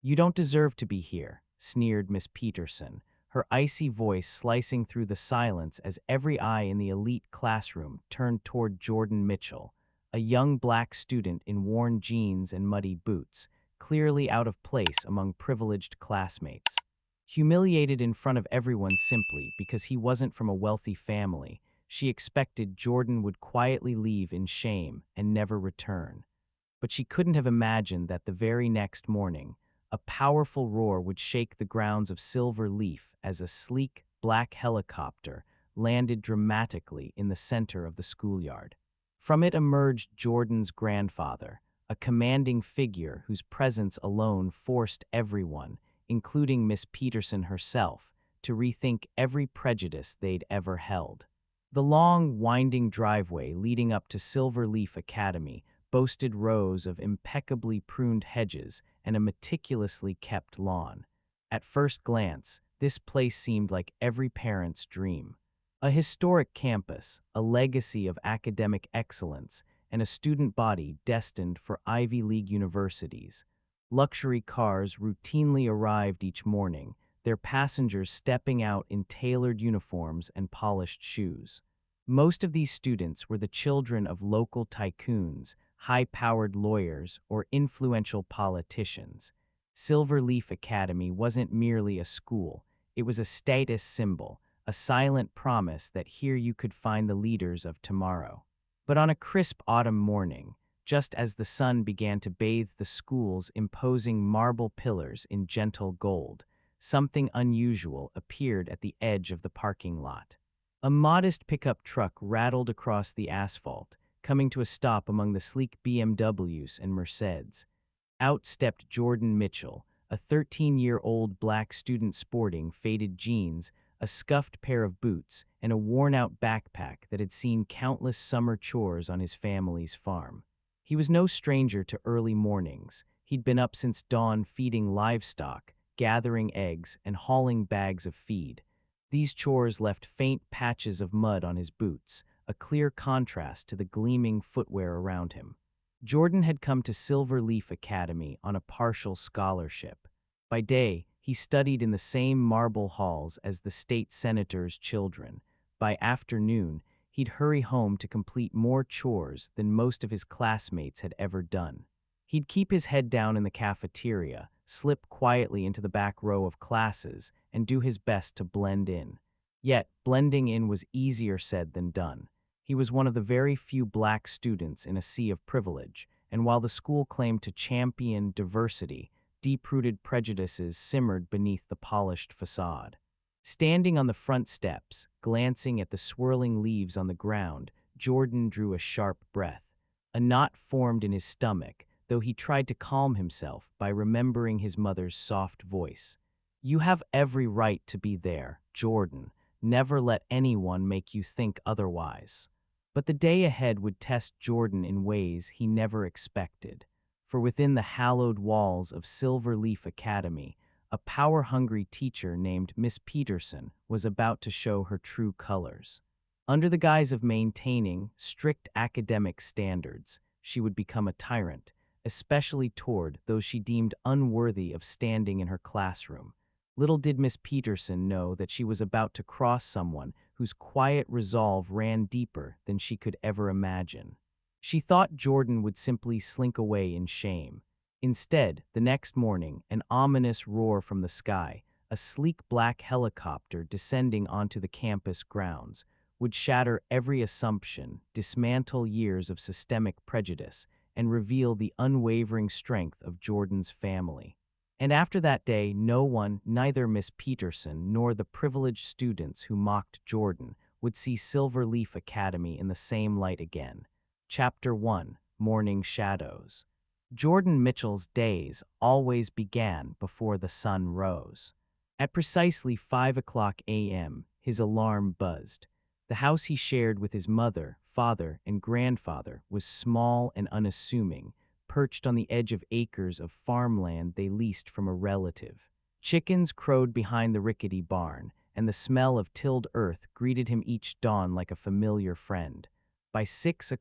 "You don't deserve to be here," sneered Miss Peterson, her icy voice slicing through the silence as every eye in the elite classroom turned toward Jordan Mitchell, a young black student in worn jeans and muddy boots, clearly out of place among privileged classmates. Humiliated in front of everyone simply because he wasn't from a wealthy family, she expected Jordan would quietly leave in shame and never return. But she couldn't have imagined that the very next morning, a powerful roar would shake the grounds of Silver Leaf as a sleek, black helicopter landed dramatically in the center of the schoolyard. From it emerged Jordan's grandfather, a commanding figure whose presence alone forced everyone, including Miss Peterson herself, to rethink every prejudice they'd ever held. The long, winding driveway leading up to Silver Leaf Academy boasted rows of impeccably pruned hedges and a meticulously kept lawn. At first glance, this place seemed like every parent's dream. A historic campus, a legacy of academic excellence, and a student body destined for Ivy League universities. Luxury cars routinely arrived each morning, their passengers stepping out in tailored uniforms and polished shoes. Most of these students were the children of local tycoons, high-powered lawyers, or influential politicians. Silver Leaf Academy wasn't merely a school, it was a status symbol, a silent promise that here you could find the leaders of tomorrow. But on a crisp autumn morning, just as the sun began to bathe the school's imposing marble pillars in gentle gold, something unusual appeared at the edge of the parking lot. A modest pickup truck rattled across the asphalt, coming to a stop among the sleek BMWs and Mercedes. Out stepped Jordan Mitchell, a 13-year-old black student sporting faded jeans, a scuffed pair of boots, and a worn-out backpack that had seen countless summer chores on his family's farm. He was no stranger to early mornings. He'd been up since dawn feeding livestock, gathering eggs, and hauling bags of feed. These chores left faint patches of mud on his boots, a clear contrast to the gleaming footwear around him. Jordan had come to Silver Leaf Academy on a partial scholarship. By day, he studied in the same marble halls as the state senator's children. By afternoon, he'd hurry home to complete more chores than most of his classmates had ever done. He'd keep his head down in the cafeteria, slip quietly into the back row of classes, and do his best to blend in. Yet, blending in was easier said than done. He was one of the very few black students in a sea of privilege, and while the school claimed to champion diversity, deep-rooted prejudices simmered beneath the polished facade. Standing on the front steps, glancing at the swirling leaves on the ground, Jordan drew a sharp breath. A knot formed in his stomach, though he tried to calm himself by remembering his mother's soft voice. "You have every right to be there, Jordan. Never let anyone make you think otherwise." But the day ahead would test Jordan in ways he never expected. For within the hallowed walls of Silver Leaf Academy, a power-hungry teacher named Miss Peterson was about to show her true colors. Under the guise of maintaining strict academic standards, she would become a tyrant, especially toward those she deemed unworthy of standing in her classroom. Little did Miss Peterson know that she was about to cross someone whose quiet resolve ran deeper than she could ever imagine. She thought Jordan would simply slink away in shame. Instead, the next morning, an ominous roar from the sky, a sleek black helicopter descending onto the campus grounds, would shatter every assumption, dismantle years of systemic prejudice, and reveal the unwavering strength of Jordan's family. And after that day, no one, neither Miss Peterson nor the privileged students who mocked Jordan, would see Silver Leaf Academy in the same light again. Chapter 1: Morning Shadows. Jordan Mitchell's days always began before the sun rose. At precisely 5 a.m., his alarm buzzed. The house he shared with his mother, father, and grandfather was small and unassuming, perched on the edge of acres of farmland they leased from a relative. Chickens crowed behind the rickety barn, and the smell of tilled earth greeted him each dawn like a familiar friend. By 6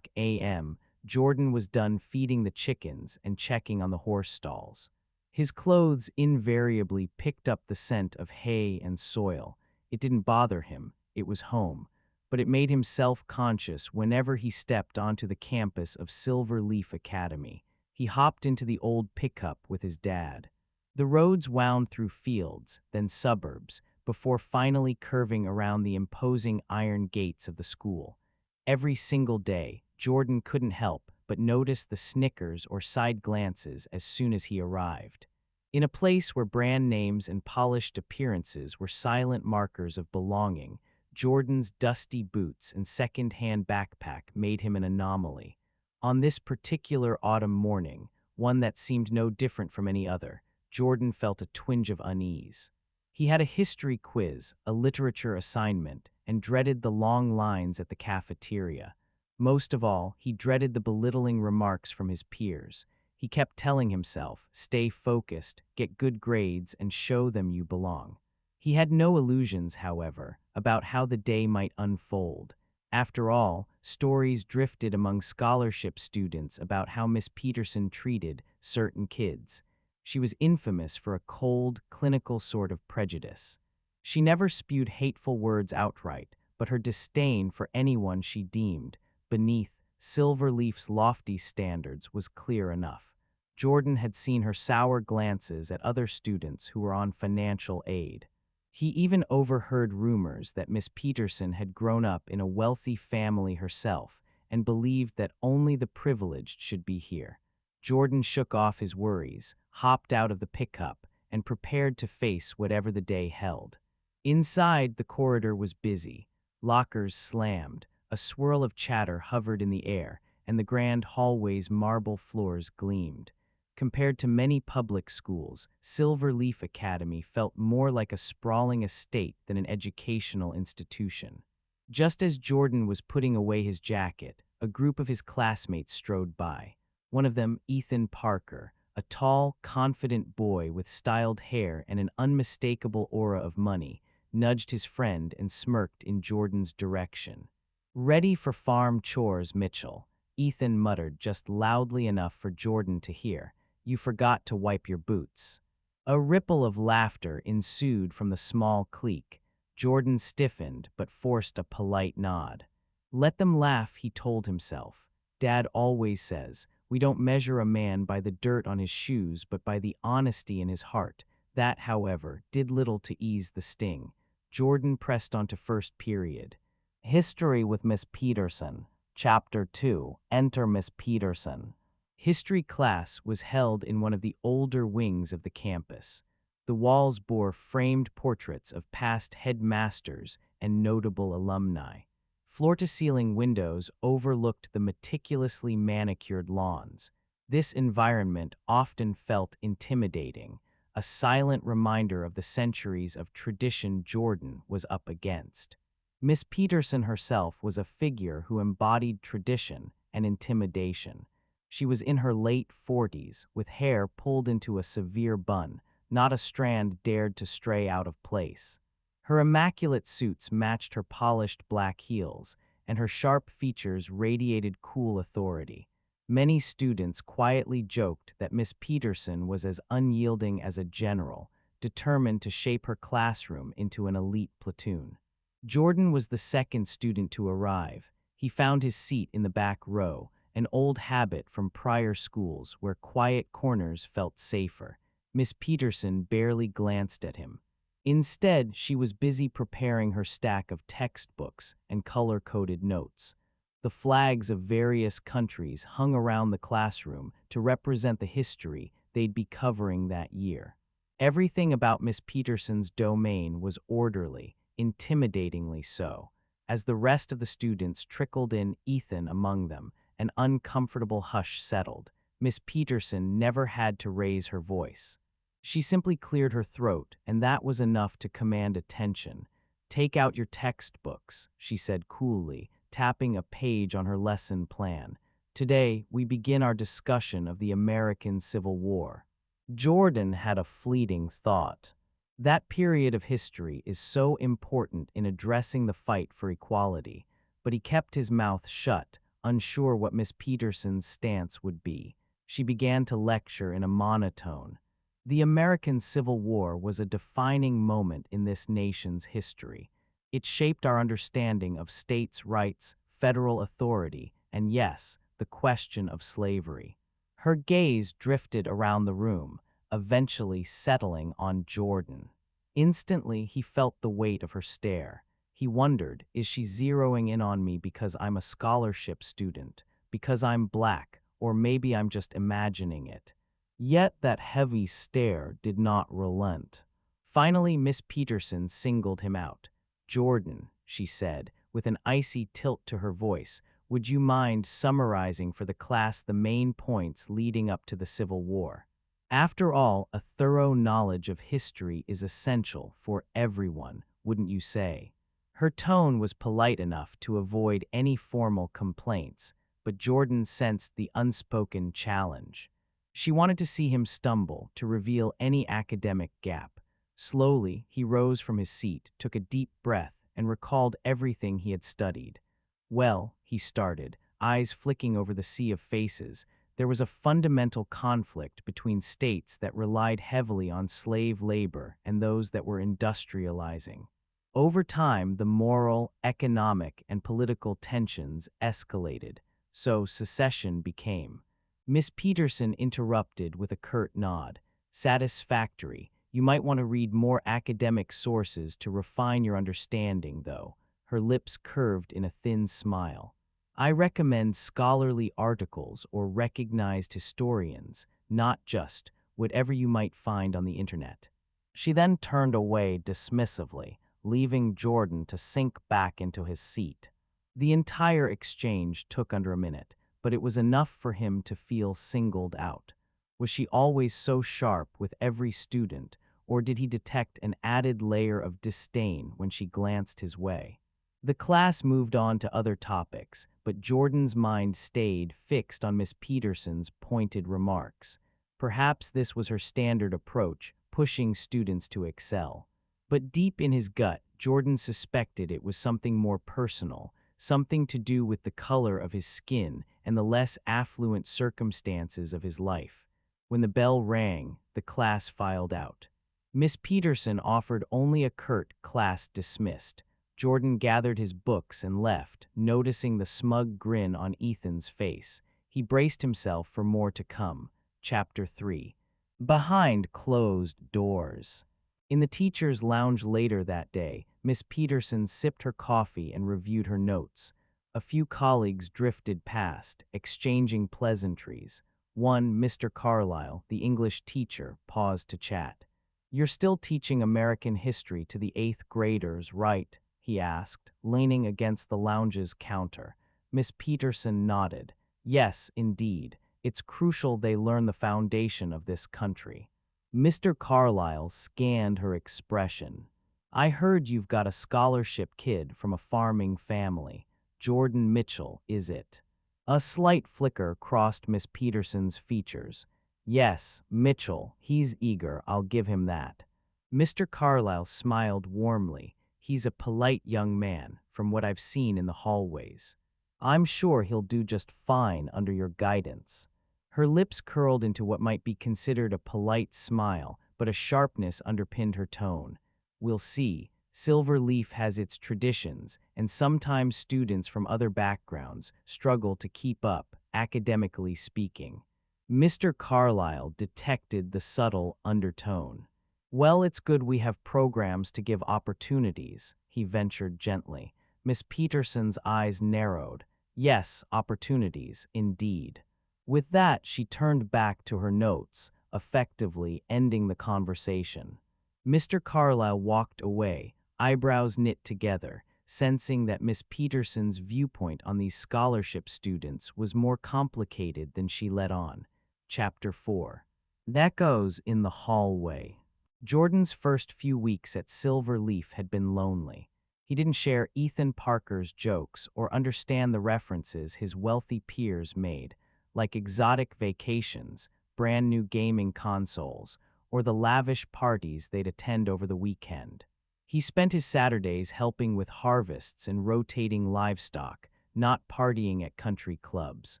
a.m., Jordan was done feeding the chickens and checking on the horse stalls. His clothes invariably picked up the scent of hay and soil. It didn't bother him, it was home, but it made him self-conscious whenever he stepped onto the campus of Silver Leaf Academy. He hopped into the old pickup with his dad. The roads wound through fields, then suburbs, before finally curving around the imposing iron gates of the school. Every single day, Jordan couldn't help but notice the snickers or side glances as soon as he arrived. In a place where brand names and polished appearances were silent markers of belonging, Jordan's dusty boots and second-hand backpack made him an anomaly. On this particular autumn morning, one that seemed no different from any other, Jordan felt a twinge of unease. He had a history quiz, a literature assignment, and dreaded the long lines at the cafeteria. Most of all, he dreaded the belittling remarks from his peers. He kept telling himself, stay focused, get good grades, and show them you belong. He had no illusions, however, about how the day might unfold. After all, stories drifted among scholarship students about how Miss Peterson treated certain kids. She was infamous for a cold, clinical sort of prejudice. She never spewed hateful words outright, but her disdain for anyone she deemed beneath Silverleaf's lofty standards was clear enough. Jordan had seen her sour glances at other students who were on financial aid. He even overheard rumors that Miss Peterson had grown up in a wealthy family herself and believed that only the privileged should be here. Jordan shook off his worries, hopped out of the pickup, and prepared to face whatever the day held. Inside, the corridor was busy. Lockers slammed, a swirl of chatter hovered in the air, and the grand hallway's marble floors gleamed. Compared to many public schools, Silver Leaf Academy felt more like a sprawling estate than an educational institution. Just as Jordan was putting away his jacket, a group of his classmates strode by. One of them, Ethan Parker, a tall, confident boy with styled hair and an unmistakable aura of money, nudged his friend and smirked in Jordan's direction. "Ready for farm chores, Mitchell," Ethan muttered just loudly enough for Jordan to hear. "You forgot to wipe your boots." A ripple of laughter ensued from the small clique. Jordan stiffened but forced a polite nod. Let them laugh, he told himself. Dad always says, we don't measure a man by the dirt on his shoes but by the honesty in his heart. That, however, did little to ease the sting. Jordan pressed on to first period. History with Miss Peterson. Chapter 2. Enter Miss Peterson. History class was held in one of the older wings of the campus. The walls bore framed portraits of past headmasters and notable alumni. Floor-to-ceiling windows overlooked the meticulously manicured lawns. This environment often felt intimidating, a silent reminder of the centuries of tradition Jordan was up against. Miss Peterson herself was a figure who embodied tradition and intimidation. She was in her late 40s, with hair pulled into a severe bun. Not a strand dared to stray out of place. Her immaculate suits matched her polished black heels, and her sharp features radiated cool authority. Many students quietly joked that Miss Peterson was as unyielding as a general, determined to shape her classroom into an elite platoon. Jordan was the second student to arrive. He found his seat in the back row, an old habit from prior schools where quiet corners felt safer. Miss Peterson barely glanced at him. Instead, she was busy preparing her stack of textbooks and color-coded notes. The flags of various countries hung around the classroom to represent the history they'd be covering that year. Everything about Miss Peterson's domain was orderly, intimidatingly so. As the rest of the students trickled in, Ethan among them, an uncomfortable hush settled. Miss Peterson never had to raise her voice. She simply cleared her throat, and that was enough to command attention. "Take out your textbooks," she said coolly, tapping a page on her lesson plan. "Today, we begin our discussion of the American Civil War." Jordan had a fleeting thought. That period of history is so important in addressing the fight for equality, but he kept his mouth shut, unsure what Miss Peterson's stance would be. She began to lecture in a monotone. The American Civil War was a defining moment in this nation's history. It shaped our understanding of states' rights, federal authority, and yes, the question of slavery. Her gaze drifted around the room, eventually settling on Jordan. Instantly, he felt the weight of her stare. He wondered, is she zeroing in on me because I'm a scholarship student, because I'm black, or maybe I'm just imagining it? Yet that heavy stare did not relent. Finally, Miss Peterson singled him out. "Jordan," she said, with an icy tilt to her voice, "would you mind summarizing for the class the main points leading up to the Civil War? After all, a thorough knowledge of history is essential for everyone, wouldn't you say?" Her tone was polite enough to avoid any formal complaints, but Jordan sensed the unspoken challenge. She wanted to see him stumble, to reveal any academic gap. Slowly, he rose from his seat, took a deep breath, and recalled everything he had studied. "Well," he started, eyes flicking over the sea of faces, "there was a fundamental conflict between states that relied heavily on slave labor and those that were industrializing. Over time, the moral, economic, and political tensions escalated, so secession became." Miss Peterson interrupted with a curt nod. "Satisfactory. You might want to read more academic sources to refine your understanding, though." Her lips curved in a thin smile. "I recommend scholarly articles or recognized historians, not just whatever you might find on the internet." She then turned away dismissively, leaving Jordan to sink back into his seat. The entire exchange took under a minute, but it was enough for him to feel singled out. Was she always so sharp with every student, or did he detect an added layer of disdain when she glanced his way? The class moved on to other topics, but Jordan's mind stayed fixed on Miss Peterson's pointed remarks. Perhaps this was her standard approach, pushing students to excel. But deep in his gut, Jordan suspected it was something more personal, something to do with the color of his skin and the less affluent circumstances of his life. When the bell rang, the class filed out. Miss Peterson offered only a curt "class dismissed." Jordan gathered his books and left, noticing the smug grin on Ethan's face. He braced himself for more to come. Chapter 3. Behind closed doors. In the teacher's lounge later that day, Miss Peterson sipped her coffee and reviewed her notes. A few colleagues drifted past, exchanging pleasantries. One, Mr. Carlyle, the English teacher, paused to chat. "You're still teaching American history to the 8th graders, right?" he asked, leaning against the lounge's counter. Miss Peterson nodded. "Yes, indeed. It's crucial they learn the foundation of this country." Mr. Carlyle scanned her expression. "I heard you've got a scholarship kid from a farming family. Jordan Mitchell, is it?" A slight flicker crossed Miss Peterson's features. "Yes, Mitchell. He's eager, I'll give him that." Mr. Carlyle smiled warmly. "He's a polite young man, from what I've seen in the hallways. I'm sure he'll do just fine under your guidance." Her lips curled into what might be considered a polite smile, but a sharpness underpinned her tone. "We'll see. Silver Leaf has its traditions, and sometimes students from other backgrounds struggle to keep up, academically speaking." Mr. Carlyle detected the subtle undertone. "Well, it's good we have programs to give opportunities," he ventured gently. Miss Peterson's eyes narrowed. "Yes, opportunities, indeed." With that, she turned back to her notes, effectively ending the conversation. Mr. Carlyle walked away, eyebrows knit together, sensing that Miss Peterson's viewpoint on these scholarship students was more complicated than she let on. Chapter 4. That goes in the hallway. Jordan's first few weeks at Silver Leaf had been lonely. He didn't share Ethan Parker's jokes or understand the references his wealthy peers made, like exotic vacations, brand new gaming consoles, or the lavish parties they'd attend over the weekend. He spent his Saturdays helping with harvests and rotating livestock, not partying at country clubs.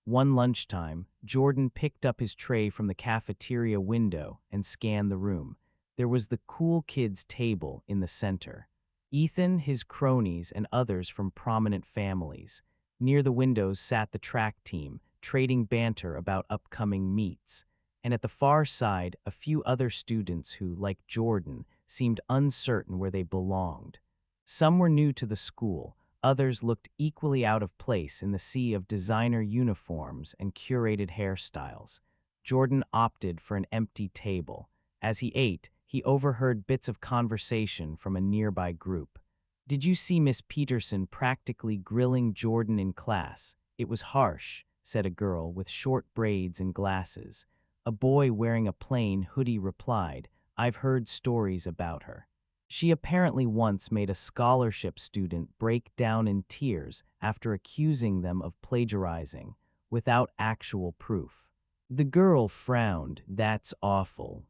One lunchtime, Jordan picked up his tray from the cafeteria window and scanned the room. There was the cool kids' table in the center. Ethan, his cronies, and others from prominent families. Near the windows sat the track team, trading banter about upcoming meets. And at the far side, a few other students who, like Jordan, seemed uncertain where they belonged. Some were new to the school. Others looked equally out of place in the sea of designer uniforms and curated hairstyles. Jordan opted for an empty table. As he ate, he overheard bits of conversation from a nearby group. "Did you see Miss Peterson practically grilling Jordan in class? It was harsh," said a girl with short braids and glasses. A boy wearing a plain hoodie replied, "I've heard stories about her. She apparently once made a scholarship student break down in tears after accusing them of plagiarizing, without actual proof." The girl frowned. "That's awful."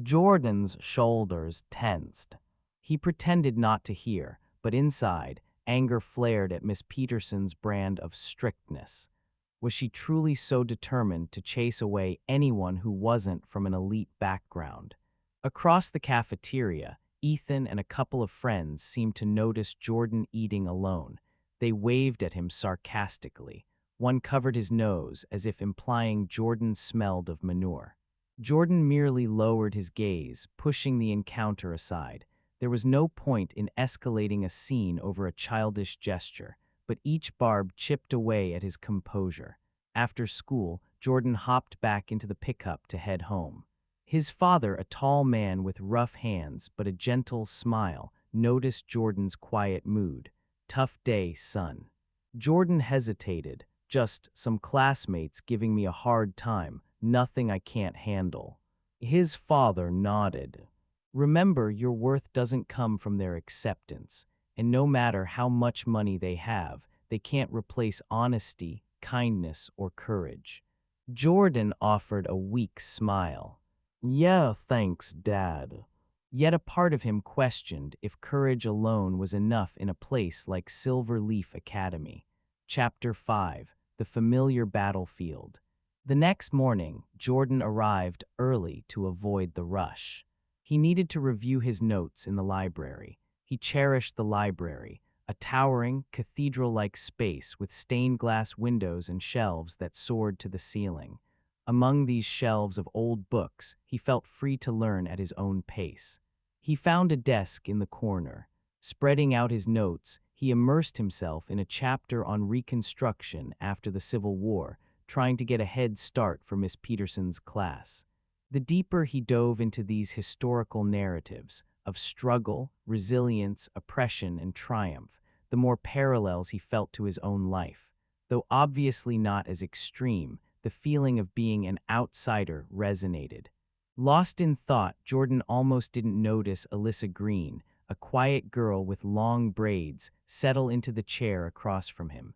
Jordan's shoulders tensed. He pretended not to hear, but inside, anger flared at Miss Peterson's brand of strictness. Was she truly so determined to chase away anyone who wasn't from an elite background? Across the cafeteria, Ethan and a couple of friends seemed to notice Jordan eating alone. They waved at him sarcastically. One covered his nose as if implying Jordan smelled of manure. Jordan merely lowered his gaze, pushing the encounter aside. There was no point in escalating a scene over a childish gesture, but each barb chipped away at his composure. After school, Jordan hopped back into the pickup to head home. His father, a tall man with rough hands but a gentle smile, noticed Jordan's quiet mood. "Tough day, son." Jordan hesitated. "Just some classmates giving me a hard time, nothing I can't handle." His father nodded. "Remember, your worth doesn't come from their acceptance, and no matter how much money they have, they can't replace honesty, kindness, or courage." Jordan offered a weak smile. "Yeah, thanks, Dad." Yet a part of him questioned if courage alone was enough in a place like Silver Leaf Academy. Chapter 5: The Familiar Battlefield. The next morning, Jordan arrived early to avoid the rush. He needed to review his notes in the library. He cherished the library, a towering, cathedral-like space with stained glass windows and shelves that soared to the ceiling. Among these shelves of old books, he felt free to learn at his own pace. He found a desk in the corner. Spreading out his notes, he immersed himself in a chapter on Reconstruction after the Civil War, trying to get a head start for Miss Peterson's class. The deeper he dove into these historical narratives of struggle, resilience, oppression, and triumph, the more parallels he felt to his own life. Though obviously not as extreme, the feeling of being an outsider resonated. Lost in thought, Jordan almost didn't notice Alyssa Green, a quiet girl with long braids, settle into the chair across from him.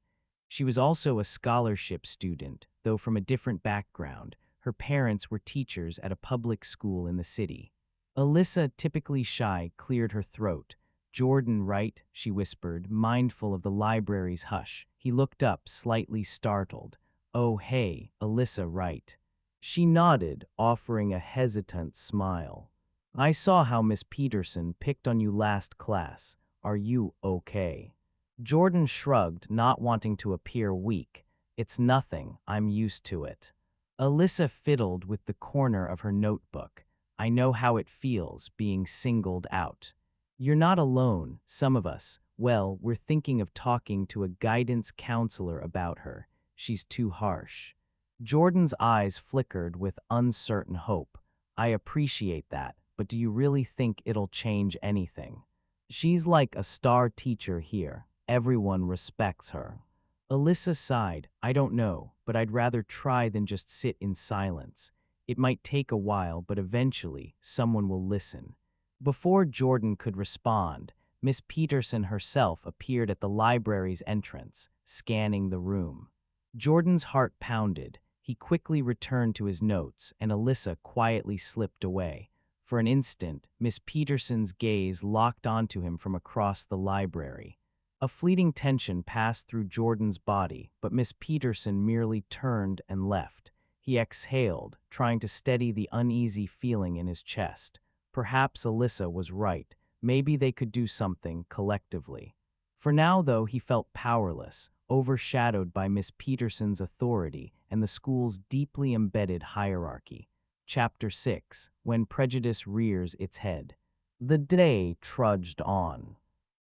She was also a scholarship student, though from a different background. Her parents were teachers at a public school in the city. Alyssa, typically shy, cleared her throat. "Jordan, right?" she whispered, mindful of the library's hush. He looked up, slightly startled. "Oh, hey, Alyssa, right?" She nodded, offering a hesitant smile. "I saw how Miss Peterson picked on you last class. Are you okay?" Jordan shrugged, not wanting to appear weak. "It's nothing. I'm used to it." Alyssa fiddled with the corner of her notebook. "I know how it feels, being singled out. You're not alone, some of us. Well, we're thinking of talking to a guidance counselor about her. She's too harsh." Jordan's eyes flickered with uncertain hope. "I appreciate that, but do you really think it'll change anything? She's like a star teacher here. Everyone respects her." Alyssa sighed. "I don't know, but I'd rather try than just sit in silence. It might take a while, but eventually someone will listen." Before Jordan could respond, Miss Peterson herself appeared at the library's entrance, scanning the room. Jordan's heart pounded. He quickly returned to his notes, and Alyssa quietly slipped away. For an instant, Miss Peterson's gaze locked onto him from across the library. A fleeting tension passed through Jordan's body, but Miss Peterson merely turned and left. He exhaled, trying to steady the uneasy feeling in his chest. Perhaps Alyssa was right. Maybe they could do something collectively. For now, though, he felt powerless, overshadowed by Miss Peterson's authority and the school's deeply embedded hierarchy. Chapter 6: When Prejudice Rears Its Head. The day trudged on.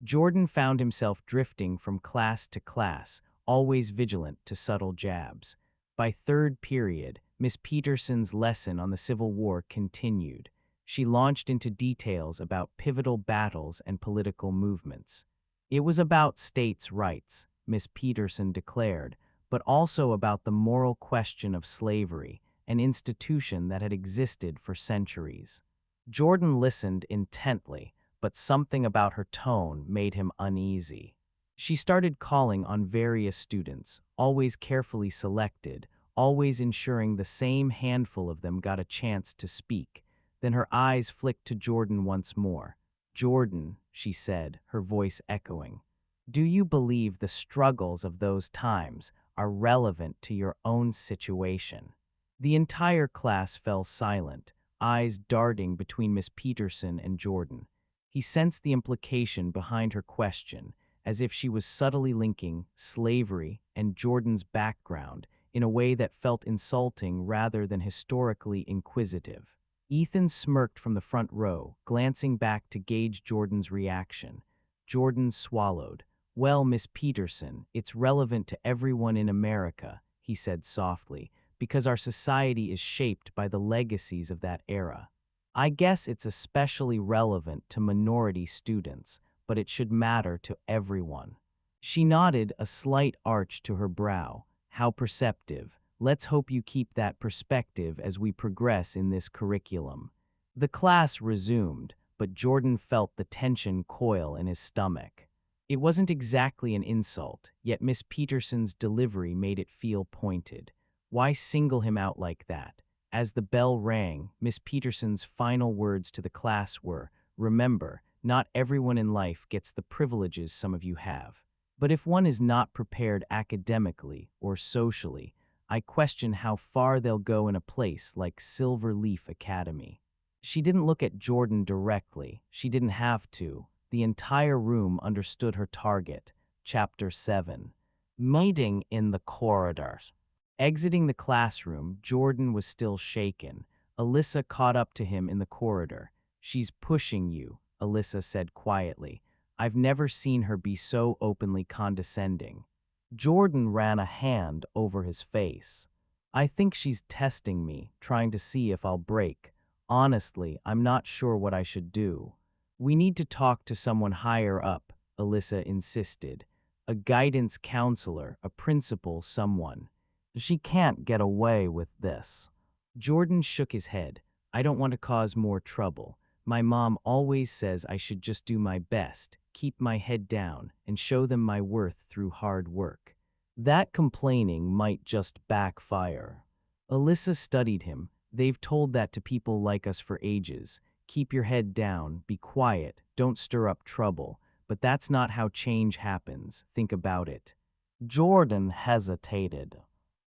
Jordan found himself drifting from class to class, always vigilant to subtle jabs. By third period, Miss Peterson's lesson on the Civil War continued. She launched into details about pivotal battles and political movements. It was about states' rights, Miss Peterson declared, but also about the moral question of slavery, an institution that had existed for centuries. Jordan listened intently, but something about her tone made him uneasy. She started calling on various students, always carefully selected, always ensuring the same handful of them got a chance to speak. Then her eyes flicked to Jordan once more. "Jordan," she said, her voice echoing, "do you believe the struggles of those times are relevant to your own situation?" The entire class fell silent, eyes darting between Miss Peterson and Jordan. He sensed the implication behind her question, as if she was subtly linking slavery and Jordan's background in a way that felt insulting rather than historically inquisitive. Ethan smirked from the front row, glancing back to gauge Jordan's reaction. Jordan swallowed. "Well, Miss Peterson, it's relevant to everyone in America," he said softly, "because our society is shaped by the legacies of that era. I guess it's especially relevant to minority students, but it should matter to everyone." She nodded, a slight arch to her brow. "How perceptive. Let's hope you keep that perspective as we progress in this curriculum." The class resumed, but Jordan felt the tension coil in his stomach. It wasn't exactly an insult, yet Miss Peterson's delivery made it feel pointed. Why single him out like that? As the bell rang, Miss Peterson's final words to the class were, "Remember, not everyone in life gets the privileges some of you have. But if one is not prepared academically or socially, I question how far they'll go in a place like Silver Leaf Academy." She didn't look at Jordan directly. She didn't have to. The entire room understood her target. Chapter 7. Meeting in the corridors. Exiting the classroom, Jordan was still shaken. Alyssa caught up to him in the corridor. "She's pushing you," Alyssa said quietly. "I've never seen her be so openly condescending." Jordan ran a hand over his face. "I think she's testing me, trying to see if I'll break. Honestly, I'm not sure what I should do." "We need to talk to someone higher up," Alyssa insisted. "A guidance counselor, a principal, someone. She can't get away with this." Jordan shook his head. "I don't want to cause more trouble. My mom always says I should just do my best, keep my head down, and show them my worth through hard work. That complaining might just backfire." Alyssa studied him. "They've told that to people like us for ages. Keep your head down, be quiet, don't stir up trouble. But that's not how change happens. Think about it." Jordan hesitated.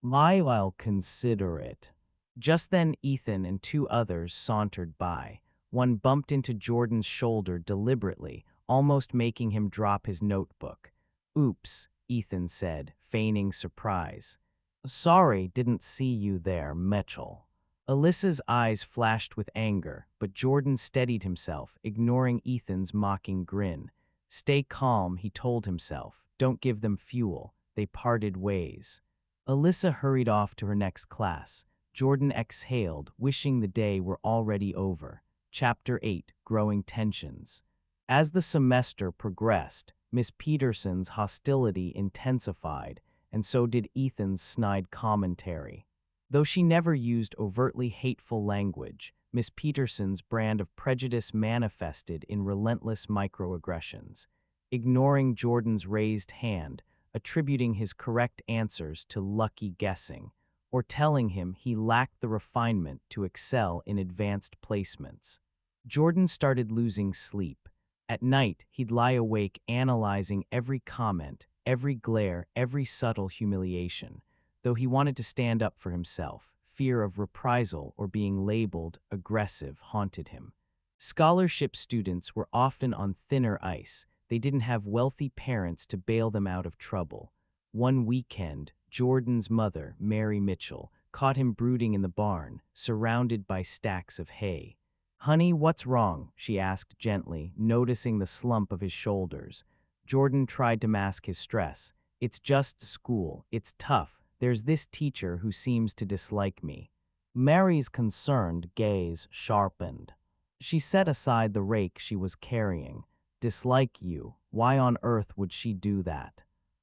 "I'll consider it." Just then Ethan and two others sauntered by. One bumped into Jordan's shoulder deliberately, almost making him drop his notebook. "Oops," Ethan said, feigning surprise. "Sorry, didn't see you there, Mitchell." Alyssa's eyes flashed with anger, but Jordan steadied himself, ignoring Ethan's mocking grin. "Stay calm," he told himself. "Don't give them fuel." They parted ways. Alyssa hurried off to her next class. Jordan exhaled, wishing the day were already over. Chapter 8: Growing Tensions. As the semester progressed, Miss Peterson's hostility intensified, and so did Ethan's snide commentary. Though she never used overtly hateful language, Miss Peterson's brand of prejudice manifested in relentless microaggressions. Ignoring Jordan's raised hand, attributing his correct answers to lucky guessing, or telling him he lacked the refinement to excel in advanced placements. Jordan started losing sleep. At night, he'd lie awake analyzing every comment, every glare, every subtle humiliation. Though he wanted to stand up for himself, fear of reprisal or being labeled aggressive haunted him. Scholarship students were often on thinner ice. They didn't have wealthy parents to bail them out of trouble. One weekend, Jordan's mother, Mary Mitchell, caught him brooding in the barn, surrounded by stacks of hay. "Honey, what's wrong?" she asked gently, noticing the slump of his shoulders. Jordan tried to mask his stress. "It's just school. It's tough. There's this teacher who seems to dislike me." Mary's concerned gaze sharpened. She set aside the rake she was carrying. "Dislike you? Why on earth would she do that?"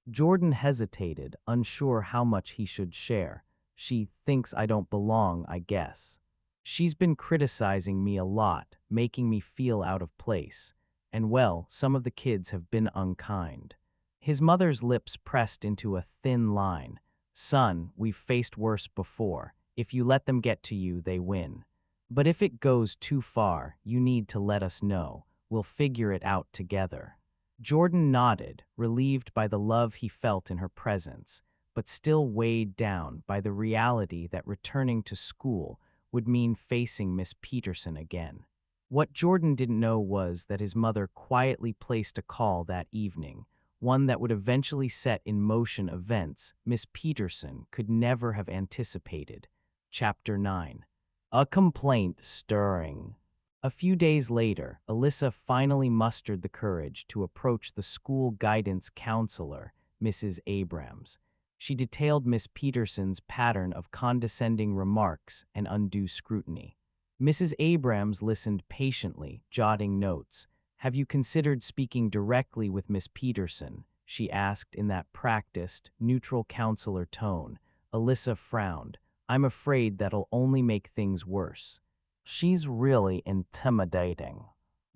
Jordan hesitated, unsure how much he should share. "She thinks I don't belong, I guess. She's been criticizing me a lot, making me feel out of place. And well, some of the kids have been unkind." His mother's lips pressed into a thin line. "Son, we've faced worse before. If you let them get to you, they win. But if it goes too far, you need to let us know. We'll figure it out together." Jordan nodded, relieved by the love he felt in her presence, but still weighed down by the reality that returning to school would mean facing Miss Peterson again. What Jordan didn't know was that his mother quietly placed a call that evening, one that would eventually set in motion events Miss Peterson could never have anticipated. Chapter 9. A complaint stirring. A few days later, Alyssa finally mustered the courage to approach the school guidance counselor, Mrs. Abrams. She detailed Miss Peterson's pattern of condescending remarks and undue scrutiny. Mrs. Abrams listened patiently, jotting notes. "Have you considered speaking directly with Miss Peterson?" she asked in that practiced, neutral counselor tone. Alyssa frowned. "I'm afraid that'll only make things worse. She's really intimidating."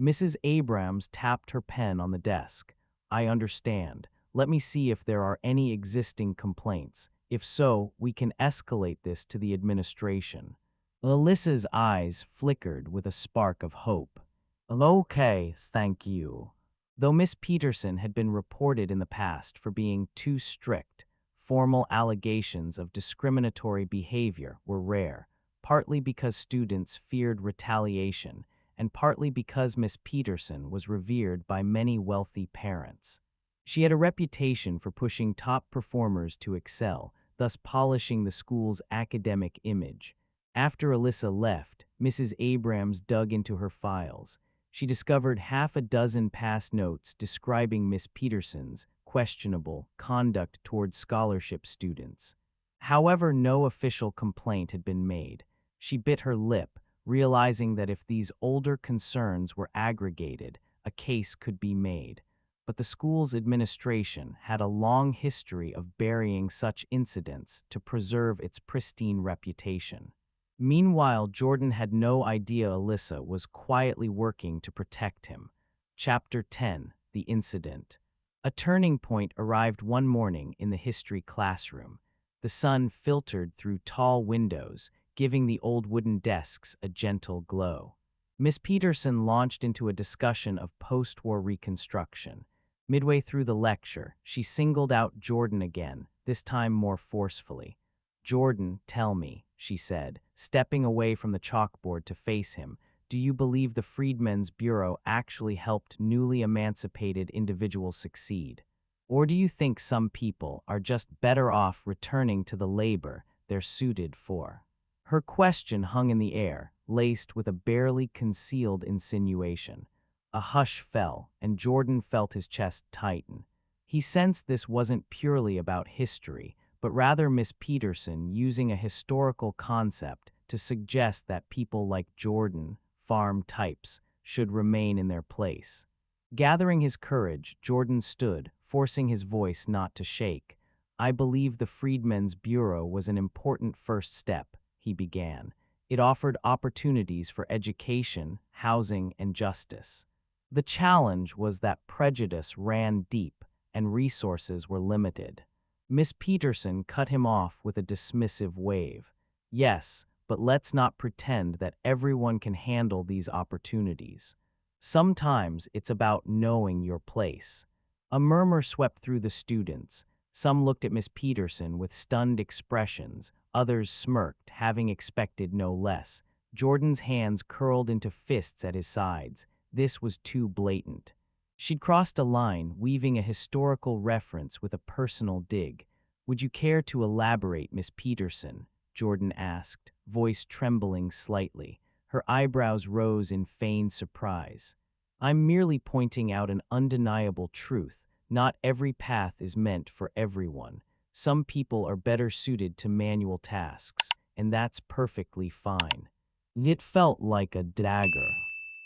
Mrs. Abrams tapped her pen on the desk. "I understand. Let me see if there are any existing complaints. If so, we can escalate this to the administration." Alyssa's eyes flickered with a spark of hope. "Okay, thank you." Though Miss Peterson had been reported in the past for being too strict, formal allegations of discriminatory behavior were rare, partly because students feared retaliation, and partly because Miss Peterson was revered by many wealthy parents. She had a reputation for pushing top performers to excel, thus polishing the school's academic image. After Alyssa left, Mrs. Abrams dug into her files. She discovered half a dozen past notes describing Miss Peterson's questionable conduct toward scholarship students. However, no official complaint had been made. She bit her lip, realizing that if these older concerns were aggregated, a case could be made. But the school's administration had a long history of burying such incidents to preserve its pristine reputation. Meanwhile, Jordan had no idea Alyssa was quietly working to protect him. Chapter 10. The Incident. A turning point arrived one morning in the history classroom. The sun filtered through tall windows, giving the old wooden desks a gentle glow. Miss Peterson launched into a discussion of post-war reconstruction. Midway through the lecture, she singled out Jordan again, this time more forcefully. "Jordan, tell me," she said, stepping away from the chalkboard to face him, "do you believe the Freedmen's Bureau actually helped newly emancipated individuals succeed? Or do you think some people are just better off returning to the labor they're suited for?" Her question hung in the air, laced with a barely concealed insinuation. A hush fell, and Jordan felt his chest tighten. He sensed this wasn't purely about history, but rather Miss Peterson using a historical concept to suggest that people like Jordan, farm types, should remain in their place. Gathering his courage, Jordan stood, forcing his voice not to shake. "I believe the Freedmen's Bureau was an important first step," he began. "It offered opportunities for education, housing, and justice. The challenge was that prejudice ran deep and resources were limited." Miss Peterson cut him off with a dismissive wave. "Yes, but let's not pretend that everyone can handle these opportunities. Sometimes it's about knowing your place. A murmur swept through the students. Some looked at Miss Peterson with stunned expressions, others smirked, having expected no less. Jordan's hands curled into fists at his sides. This was too blatant. She'd crossed a line, weaving a historical reference with a personal dig. "Would you care to elaborate, Miss Peterson?" Jordan asked, voice trembling slightly. Her eyebrows rose in feigned surprise. "I'm merely pointing out an undeniable truth. Not every path is meant for everyone. Some people are better suited to manual tasks, and that's perfectly fine." It felt like a dagger.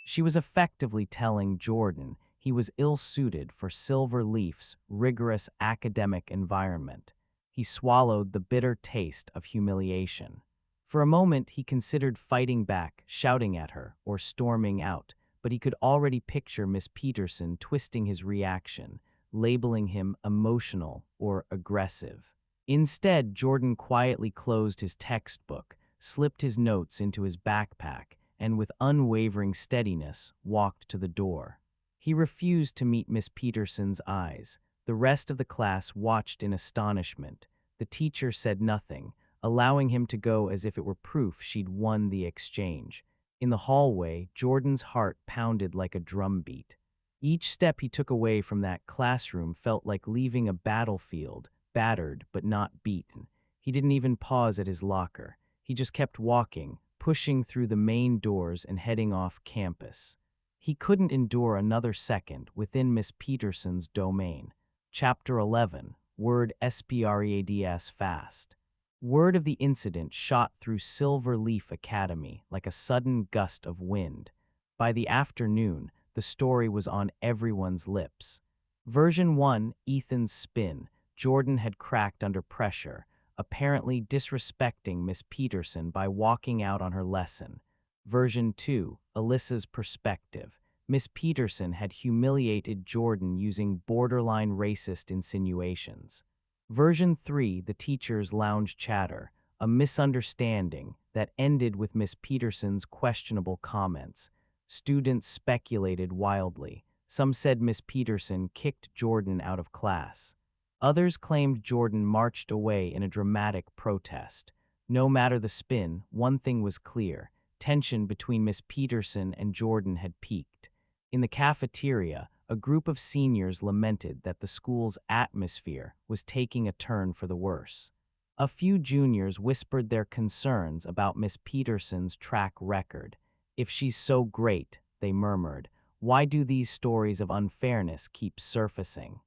She was effectively telling Jordan he was ill-suited for Silver Leaf's rigorous academic environment. He swallowed the bitter taste of humiliation. For a moment, he considered fighting back, shouting at her, or storming out, but he could already picture Miss Peterson twisting his reaction, labeling him emotional or aggressive. Instead, Jordan quietly closed his textbook, slipped his notes into his backpack, and with unwavering steadiness walked to the door. He refused to meet Miss Peterson's eyes. The rest of the class watched in astonishment. The teacher said nothing, allowing him to go as if it were proof she'd won the exchange. In the hallway, Jordan's heart pounded like a drumbeat. Each step he took away from that classroom felt like leaving a battlefield, battered but not beaten. He didn't even pause at his locker. He just kept walking, pushing through the main doors and heading off campus. He couldn't endure another second within Miss Peterson's domain. Chapter 11, Word Spreads Fast. Word of the incident shot through Silver Leaf Academy like a sudden gust of wind. By the afternoon, the story was on everyone's lips. Version 1, Ethan's spin. Jordan had cracked under pressure, apparently disrespecting Miss Peterson by walking out on her lesson. Version 2, Alyssa's perspective. Miss Peterson had humiliated Jordan using borderline racist insinuations. Version 3, the teacher's lounge chatter, a misunderstanding that ended with Miss Peterson's questionable comments. Students speculated wildly. Some said Miss Peterson kicked Jordan out of class. Others claimed Jordan marched away in a dramatic protest. No matter the spin, one thing was clear: tension between Miss Peterson and Jordan had peaked. In the cafeteria, a group of seniors lamented that the school's atmosphere was taking a turn for the worse. A few juniors whispered their concerns about Miss Peterson's track record. "If she's so great," they murmured, "why do these stories of unfairness keep surfacing?"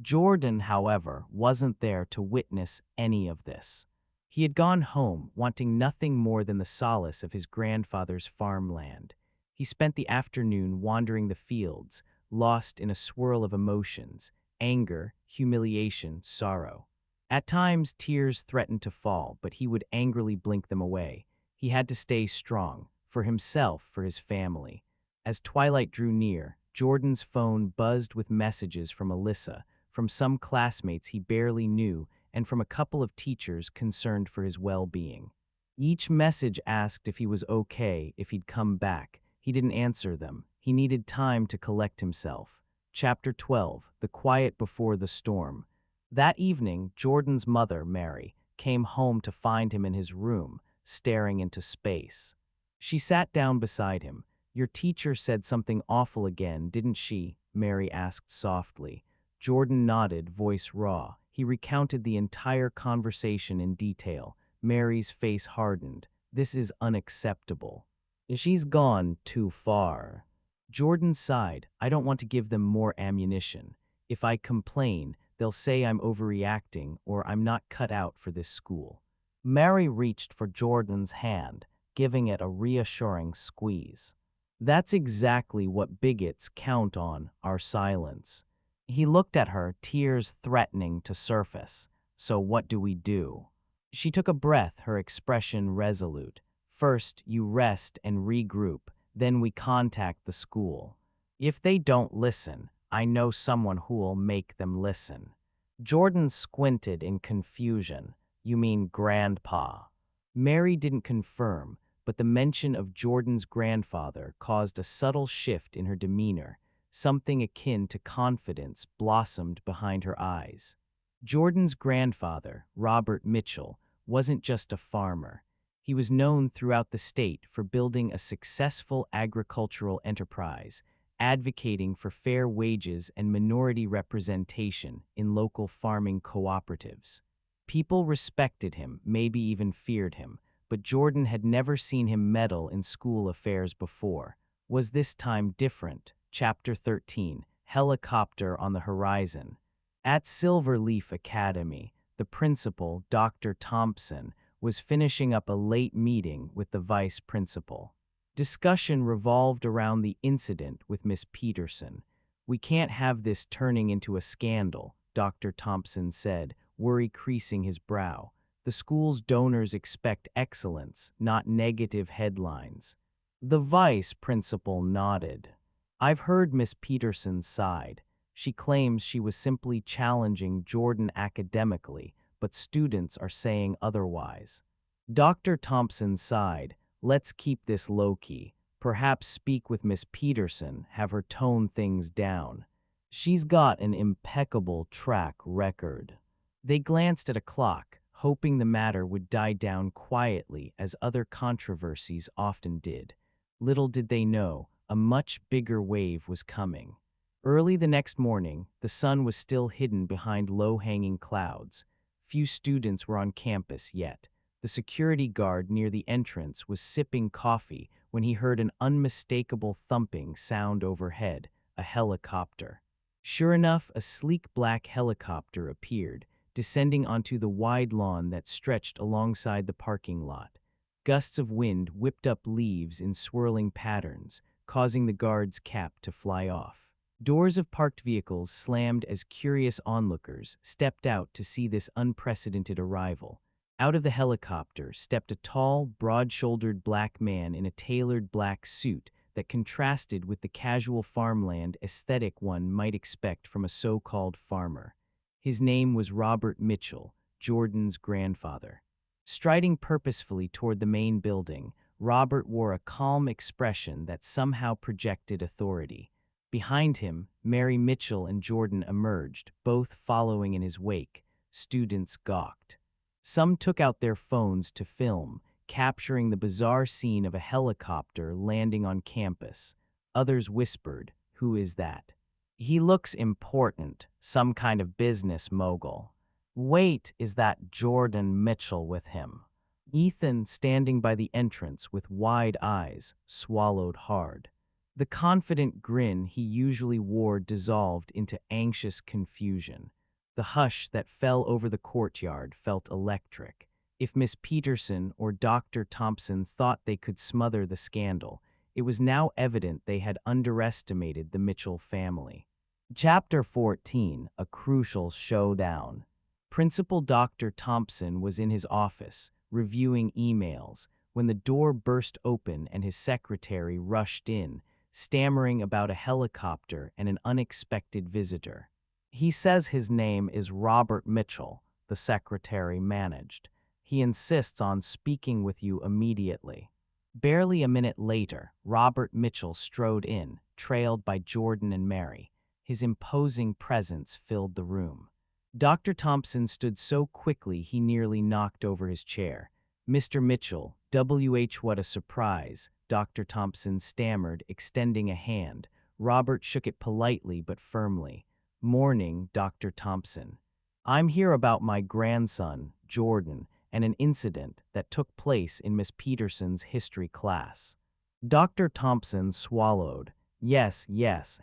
Jordan, however, wasn't there to witness any of this. He had gone home, wanting nothing more than the solace of his grandfather's farmland. He spent the afternoon wandering the fields, lost in a swirl of emotions: anger, humiliation, sorrow. At times, tears threatened to fall, but he would angrily blink them away. He had to stay strong, for himself, for his family. As twilight drew near, Jordan's phone buzzed with messages from Alyssa, from some classmates he barely knew, and from a couple of teachers concerned for his well-being. Each message asked if he was okay, if he'd come back. He didn't answer them. He needed time to collect himself. Chapter 12, The Quiet Before the Storm. That evening, Jordan's mother, Mary, came home to find him in his room, staring into space. She sat down beside him. "Your teacher said something awful again, didn't she?" Mary asked softly. Jordan nodded, voice raw. He recounted the entire conversation in detail. Mary's face hardened. "This is unacceptable. She's gone too far." Jordan sighed. "I don't want to give them more ammunition. If I complain, they'll say I'm overreacting or I'm not cut out for this school." Mary reached for Jordan's hand, giving it a reassuring squeeze. "That's exactly what bigots count on, our silence." He looked at her, tears threatening to surface. "So what do we do?" She took a breath, her expression resolute. "First, you rest and regroup, then we contact the school. If they don't listen, I know someone who'll make them listen." Jordan squinted in confusion. "You mean Grandpa?" Mary didn't confirm, but the mention of Jordan's grandfather caused a subtle shift in her demeanor. Something akin to confidence blossomed behind her eyes. Jordan's grandfather, Robert Mitchell, wasn't just a farmer. He was known throughout the state for building a successful agricultural enterprise, advocating for fair wages and minority representation in local farming cooperatives. People respected him, maybe even feared him, but Jordan had never seen him meddle in school affairs before. Was this time different? Chapter 13, Helicopter on the Horizon. At Silverleaf Academy, the principal, Dr. Thompson, was finishing up a late meeting with the vice principal. Discussion revolved around the incident with Miss Peterson. "We can't have this turning into a scandal," Dr. Thompson said, worry creasing his brow. "The school's donors expect excellence, not negative headlines." The vice principal nodded. "I've heard Miss Peterson's side. She claims she was simply challenging Jordan academically, but students are saying otherwise." Dr. Thompson sighed. "Let's keep this low-key. Perhaps speak with Miss Peterson, have her tone things down. She's got an impeccable track record." They glanced at a clock, hoping the matter would die down quietly as other controversies often did. Little did they know, a much bigger wave was coming. Early the next morning, the sun was still hidden behind low-hanging clouds. Few students were on campus yet. The security guard near the entrance was sipping coffee when he heard an unmistakable thumping sound overhead, a helicopter. Sure enough, a sleek black helicopter appeared, descending onto the wide lawn that stretched alongside the parking lot. Gusts of wind whipped up leaves in swirling patterns, causing the guard's cap to fly off. Doors of parked vehicles slammed as curious onlookers stepped out to see this unprecedented arrival. Out of the helicopter stepped a tall, broad-shouldered black man in a tailored black suit that contrasted with the casual farmland aesthetic one might expect from a so-called farmer. His name was Robert Mitchell, Jordan's grandfather. Striding purposefully toward the main building, Robert wore a calm expression that somehow projected authority. Behind him, Mary Mitchell and Jordan emerged, both following in his wake. Students gawked. Some took out their phones to film, capturing the bizarre scene of a helicopter landing on campus. Others whispered, "Who is that?" "He looks important, some kind of business mogul." "Wait, is that Jordan Mitchell with him?" Ethan, standing by the entrance with wide eyes, swallowed hard. The confident grin he usually wore dissolved into anxious confusion. The hush that fell over the courtyard felt electric. If Miss Peterson or Dr. Thompson thought they could smother the scandal, it was now evident they had underestimated the Mitchell family. Chapter 14, A Crucial Showdown. Principal Dr. Thompson was in his office, reviewing emails, when the door burst open and his secretary rushed in, stammering about a helicopter and an unexpected visitor. "He says his name is Robert Mitchell," the secretary managed. "He insists on speaking with you immediately." Barely a minute later, Robert Mitchell strode in, trailed by Jordan and Mary. His imposing presence filled the room. Dr. Thompson stood so quickly he nearly knocked over his chair. "Mr. Mitchell, what a surprise," Dr. Thompson stammered, extending a hand. Robert shook it politely but firmly. "Morning, Dr. Thompson. I'm here about my grandson, Jordan, and an incident that took place in Miss Peterson's history class." Dr. Thompson swallowed. Yes,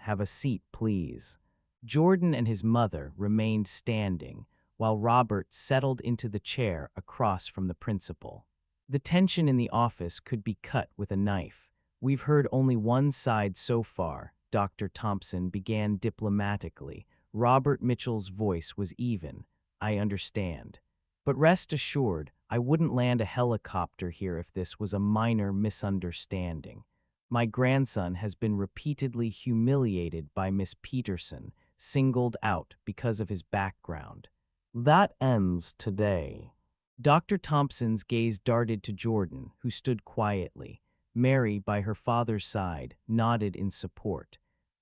have a seat, please." Jordan and his mother remained standing, while Robert settled into the chair across from the principal. The tension in the office could be cut with a knife. "We've heard only one side so far," Dr. Thompson began diplomatically. Robert Mitchell's voice was even. "I understand. But rest assured, I wouldn't land a helicopter here if this was a minor misunderstanding. My grandson has been repeatedly humiliated by Miss Peterson, singled out because of his background. That ends today." Dr. Thompson's gaze darted to Jordan, who stood quietly. Mary, by her father's side, nodded in support.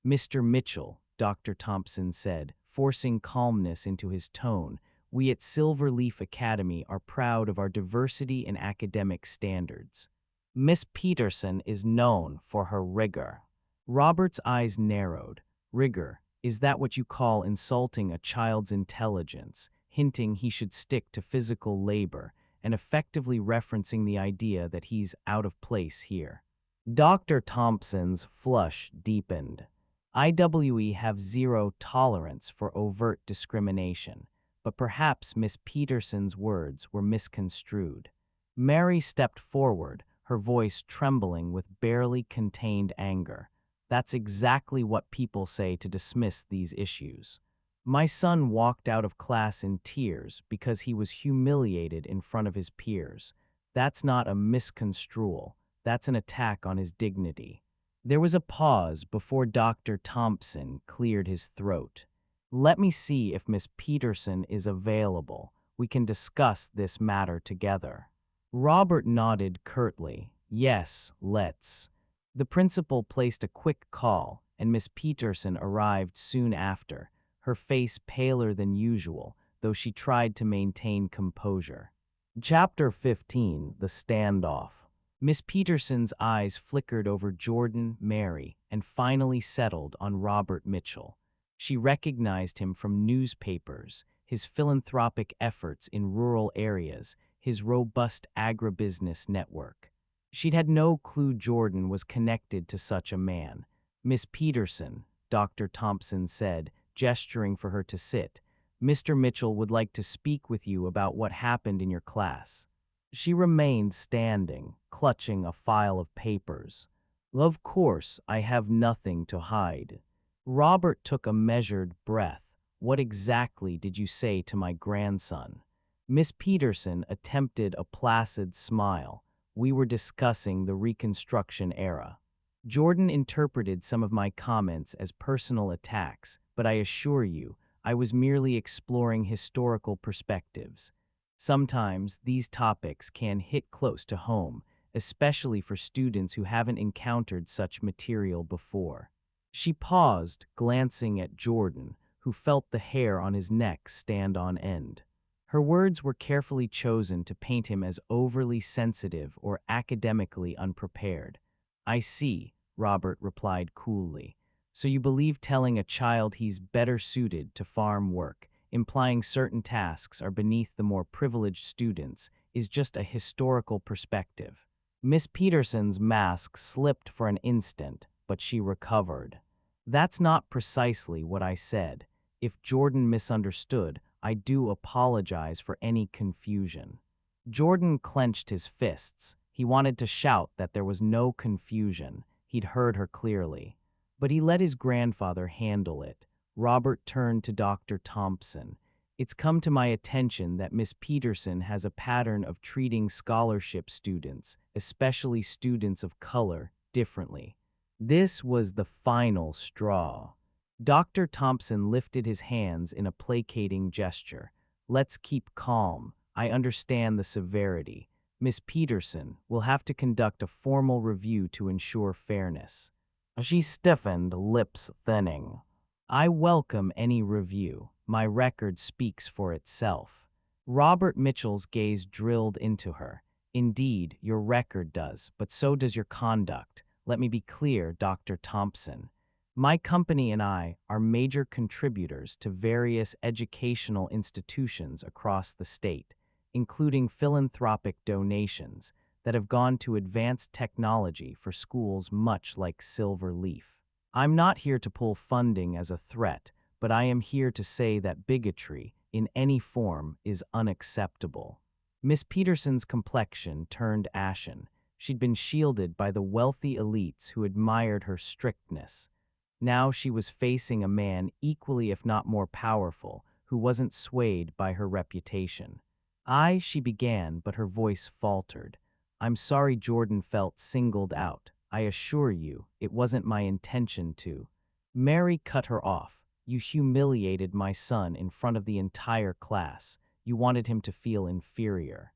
Mr. Mitchell, Dr. Thompson said, forcing calmness into his tone, we at Silverleaf Academy are proud of our diversity and academic standards. Miss Peterson is known for her rigor. Robert's eyes narrowed. Rigor, is that what you call insulting a child's intelligence, hinting he should stick to physical labor, and effectively referencing the idea that he's out of place here? Dr. Thompson's flush deepened. IWE have zero tolerance for overt discrimination, but perhaps Miss Peterson's words were misconstrued. Mary stepped forward, her voice trembling with barely contained anger. That's exactly what people say to dismiss these issues. My son walked out of class in tears because he was humiliated in front of his peers. That's not a misconstrual. That's an attack on his dignity. There was a pause before Dr. Thompson cleared his throat. Let me see if Miss Peterson is available. We can discuss this matter together. Robert nodded curtly. Yes, let's. The principal placed a quick call, and Miss Peterson arrived soon after, her face paler than usual, though she tried to maintain composure. Chapter 15, The Standoff. Miss Peterson's eyes flickered over Jordan, Mary, and finally settled on Robert Mitchell. She recognized him from newspapers, his philanthropic efforts in rural areas, his robust agribusiness network. She'd had no clue Jordan was connected to such a man. Miss Peterson, Dr. Thompson said, gesturing for her to sit, Mr. Mitchell would like to speak with you about what happened in your class. She remained standing, clutching a file of papers. Of course, I have nothing to hide. Robert took a measured breath. What exactly did you say to my grandson? Miss Peterson attempted a placid smile. We were discussing the Reconstruction era. Jordan interpreted some of my comments as personal attacks, but I assure you, I was merely exploring historical perspectives. Sometimes these topics can hit close to home, especially for students who haven't encountered such material before. She paused, glancing at Jordan, who felt the hair on his neck stand on end. Her words were carefully chosen to paint him as overly sensitive or academically unprepared. I see, Robert replied coolly. So you believe telling a child he's better suited to farm work, implying certain tasks are beneath the more privileged students, is just a historical perspective. Miss Peterson's mask slipped for an instant, but she recovered. That's not precisely what I said. If Jordan misunderstood, I do apologize for any confusion. Jordan clenched his fists. He wanted to shout that there was no confusion. He'd heard her clearly. But he let his grandfather handle it. Robert turned to Dr. Thompson. It's come to my attention that Miss Peterson has a pattern of treating scholarship students, especially students of color, differently. This was the final straw. Dr. Thompson lifted his hands in a placating gesture. Let's keep calm. I understand the severity. Miss Peterson will have to conduct a formal review to ensure fairness. She stiffened, lips thinning. I welcome any review. My record speaks for itself. Robert Mitchell's gaze drilled into her. Indeed, your record does, but so does your conduct. Let me be clear, Dr. Thompson. My company and I are major contributors to various educational institutions across the state, including philanthropic donations that have gone to advanced technology for schools much like Silverleaf. I'm not here to pull funding as a threat, but I am here to say that bigotry, in any form, is unacceptable. Miss Peterson's complexion turned ashen. She'd been shielded by the wealthy elites who admired her strictness. Now she was facing a man equally if not more powerful, who wasn't swayed by her reputation. She began, but her voice faltered. I'm sorry Jordan felt singled out. I assure you, it wasn't my intention to. Mary cut her off. You humiliated my son in front of the entire class. You wanted him to feel inferior.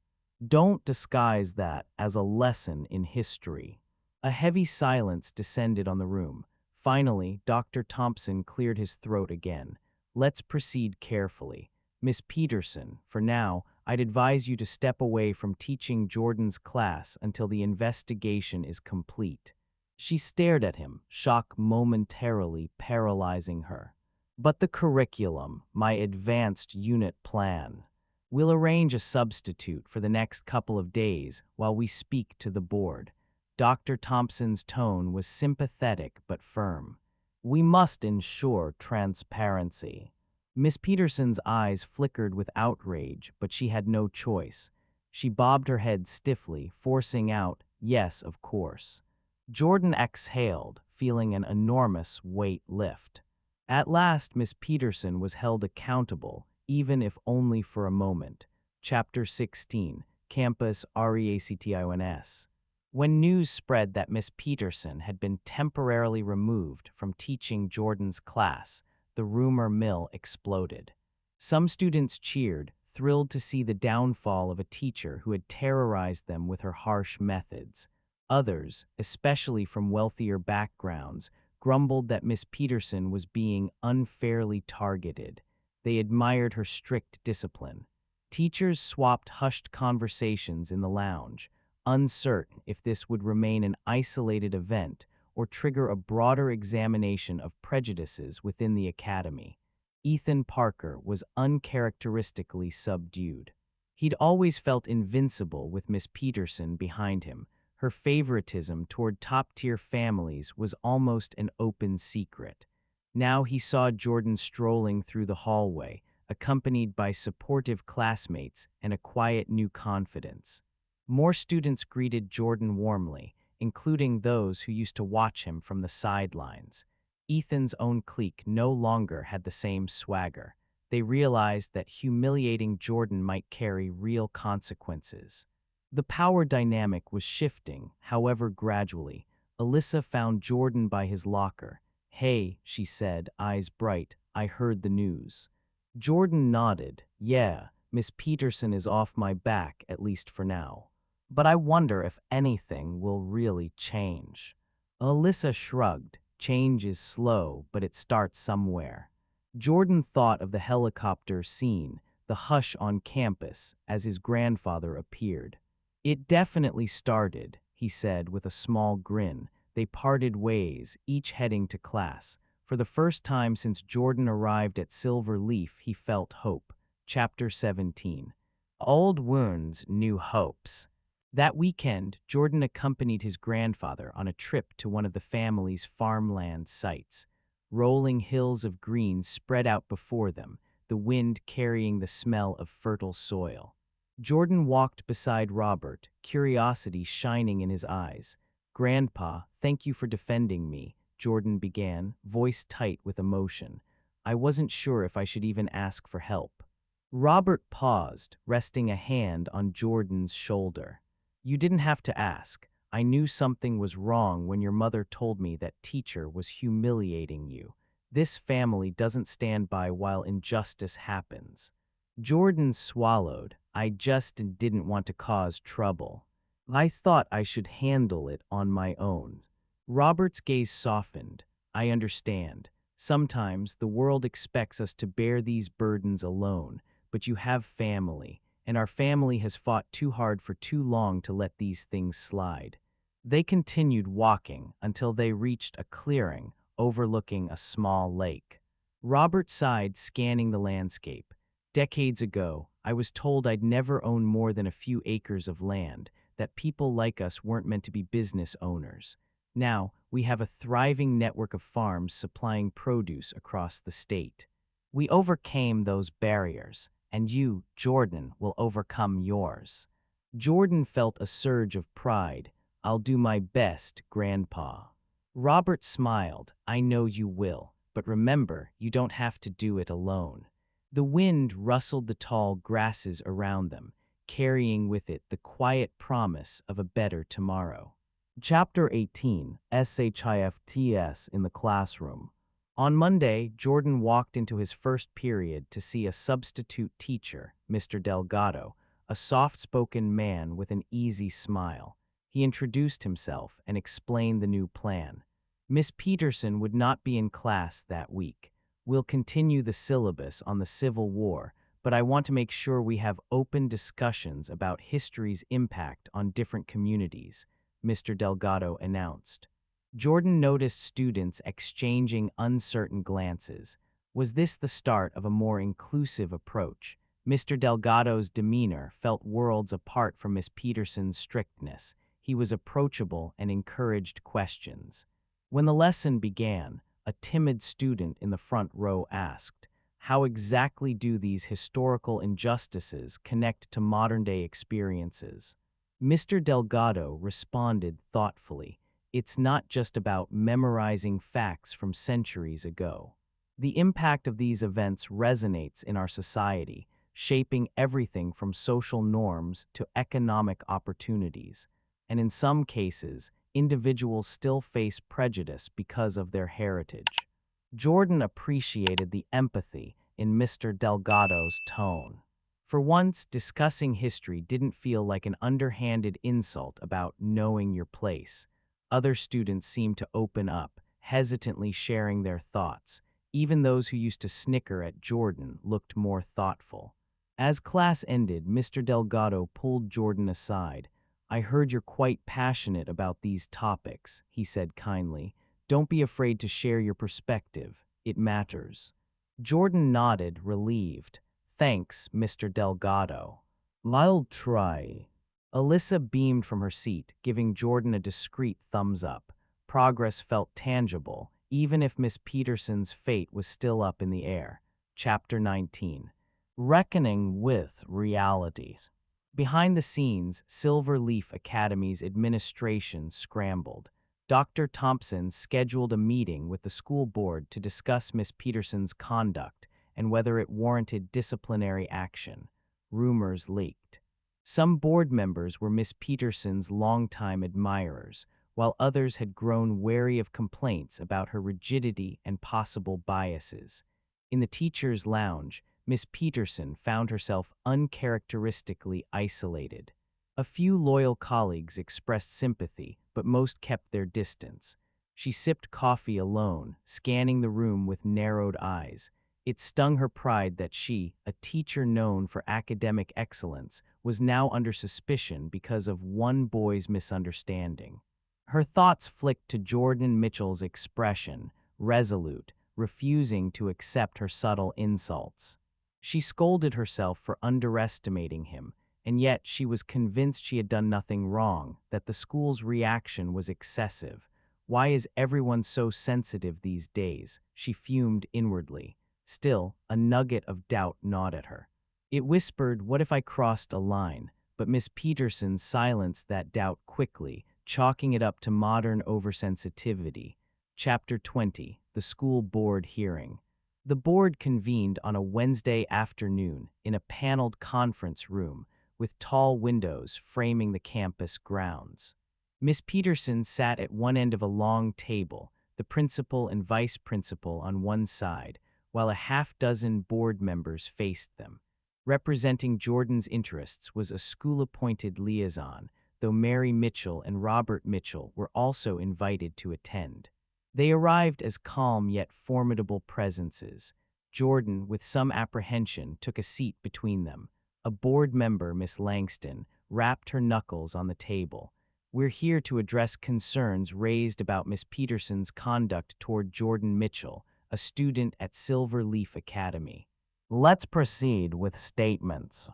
Don't disguise that as a lesson in history. A heavy silence descended on the room. Finally, Dr. Thompson cleared his throat again. Let's proceed carefully. Miss Peterson, for now, I'd advise you to step away from teaching Jordan's class until the investigation is complete. She stared at him, shock momentarily paralyzing her. But the curriculum, my advanced unit plan. We'll arrange a substitute for the next couple of days while we speak to the board. Dr. Thompson's tone was sympathetic but firm. We must ensure transparency. Miss Peterson's eyes flickered with outrage, but she had no choice. She bobbed her head stiffly, forcing out, "Yes, of course." Jordan exhaled, feeling an enormous weight lift. At last, Miss Peterson was held accountable, even if only for a moment. Chapter 16, Campus Reactions. When news spread that Miss Peterson had been temporarily removed from teaching Jordan's class, the rumor mill exploded. Some students cheered, thrilled to see the downfall of a teacher who had terrorized them with her harsh methods. Others, especially from wealthier backgrounds, grumbled that Miss Peterson was being unfairly targeted. They admired her strict discipline. Teachers swapped hushed conversations in the lounge, uncertain if this would remain an isolated event or trigger a broader examination of prejudices within the academy. Ethan Parker was uncharacteristically subdued. He'd always felt invincible with Miss Peterson behind him. Her favoritism toward top-tier families was almost an open secret. Now he saw Jordan strolling through the hallway, accompanied by supportive classmates and a quiet new confidence. More students greeted Jordan warmly, including those who used to watch him from the sidelines. Ethan's own clique no longer had the same swagger. They realized that humiliating Jordan might carry real consequences. The power dynamic was shifting, however gradually. Alyssa found Jordan by his locker. "Hey," she said, eyes bright, "I heard the news." Jordan nodded. "Yeah, Miss Peterson is off my back, at least for now. But I wonder if anything will really change." Alyssa shrugged. Change is slow, but it starts somewhere. Jordan thought of the helicopter scene, the hush on campus, as his grandfather appeared. "It definitely started," he said with a small grin. They parted ways, each heading to class. For the first time since Jordan arrived at Silver Leaf, he felt hope. Chapter 17. Old Wounds, New Hopes. That weekend, Jordan accompanied his grandfather on a trip to one of the family's farmland sites. Rolling hills of green spread out before them, the wind carrying the smell of fertile soil. Jordan walked beside Robert, curiosity shining in his eyes. "Grandpa, thank you for defending me," Jordan began, voice tight with emotion. "I wasn't sure if I should even ask for help." Robert paused, resting a hand on Jordan's shoulder. "You didn't have to ask. I knew something was wrong when your mother told me that teacher was humiliating you. This family doesn't stand by while injustice happens." Jordan swallowed. "I just didn't want to cause trouble. I thought I should handle it on my own." Robert's gaze softened. "I understand. Sometimes the world expects us to bear these burdens alone, but you have family, and our family has fought too hard for too long to let these things slide." They continued walking until they reached a clearing overlooking a small lake. Robert sighed, scanning the landscape. "Decades ago, I was told I'd never own more than a few acres of land, that people like us weren't meant to be business owners. Now, we have a thriving network of farms supplying produce across the state. We overcame those barriers, and you, Jordan, will overcome yours." Jordan felt a surge of pride. "I'll do my best, Grandpa." Robert smiled. "I know you will, but remember, you don't have to do it alone." The wind rustled the tall grasses around them, carrying with it the quiet promise of a better tomorrow. Chapter 18, SHIFTS in the classroom. On Monday, Jordan walked into his first period to see a substitute teacher, Mr. Delgado, a soft-spoken man with an easy smile. He introduced himself and explained the new plan. Miss Peterson would not be in class that week. We'll continue the syllabus on the Civil War, but I want to make sure we have open discussions about history's impact on different communities, Mr. Delgado announced. Jordan noticed students exchanging uncertain glances. Was this the start of a more inclusive approach? Mr. Delgado's demeanor felt worlds apart from Miss Peterson's strictness. He was approachable and encouraged questions. When the lesson began, a timid student in the front row asked, "How exactly do these historical injustices connect to modern-day experiences?" Mr. Delgado responded thoughtfully, "It's not just about memorizing facts from centuries ago. The impact of these events resonates in our society, shaping everything from social norms to economic opportunities. And in some cases, individuals still face prejudice because of their heritage." Jordan appreciated the empathy in Mr. Delgado's tone. For once, discussing history didn't feel like an underhanded insult about knowing your place. Other students seemed to open up, hesitantly sharing their thoughts. Even those who used to snicker at Jordan looked more thoughtful. As class ended, Mr. Delgado pulled Jordan aside. "I heard you're quite passionate about these topics," he said kindly. "Don't be afraid to share your perspective. It matters." Jordan nodded, relieved. "Thanks, Mr. Delgado. I'll try." Alyssa beamed from her seat, giving Jordan a discreet thumbs up. Progress felt tangible, even if Miss Peterson's fate was still up in the air. Chapter 19. Reckoning with Realities. Behind the scenes, Silver Leaf Academy's administration scrambled. Dr. Thompson scheduled a meeting with the school board to discuss Miss Peterson's conduct and whether it warranted disciplinary action. Rumors leaked. Some board members were Miss Peterson's longtime admirers, while others had grown wary of complaints about her rigidity and possible biases. In the teacher's lounge, Miss Peterson found herself uncharacteristically isolated. A few loyal colleagues expressed sympathy, but most kept their distance. She sipped coffee alone, scanning the room with narrowed eyes. It stung her pride that she, a teacher known for academic excellence, was now under suspicion because of one boy's misunderstanding. Her thoughts flicked to Jordan Mitchell's expression, resolute, refusing to accept her subtle insults. She scolded herself for underestimating him, and yet she was convinced she had done nothing wrong, that the school's reaction was excessive. Why is everyone so sensitive these days? She fumed inwardly. Still, a nugget of doubt gnawed at her. It whispered, "What if I crossed a line?" But Miss Peterson silenced that doubt quickly, chalking it up to modern oversensitivity. Chapter 20. The School Board Hearing. The board convened on a Wednesday afternoon in a paneled conference room with tall windows framing the campus grounds. Miss Peterson sat at one end of a long table, the principal and vice principal on one side, while a half-dozen board members faced them. Representing Jordan's interests was a school-appointed liaison, though Mary Mitchell and Robert Mitchell were also invited to attend. They arrived as calm yet formidable presences. Jordan, with some apprehension, took a seat between them. A board member, Miss Langston, rapped her knuckles on the table. "We're here to address concerns raised about Miss Peterson's conduct toward Jordan Mitchell, a student at Silver Leaf Academy." "Let's proceed with statements."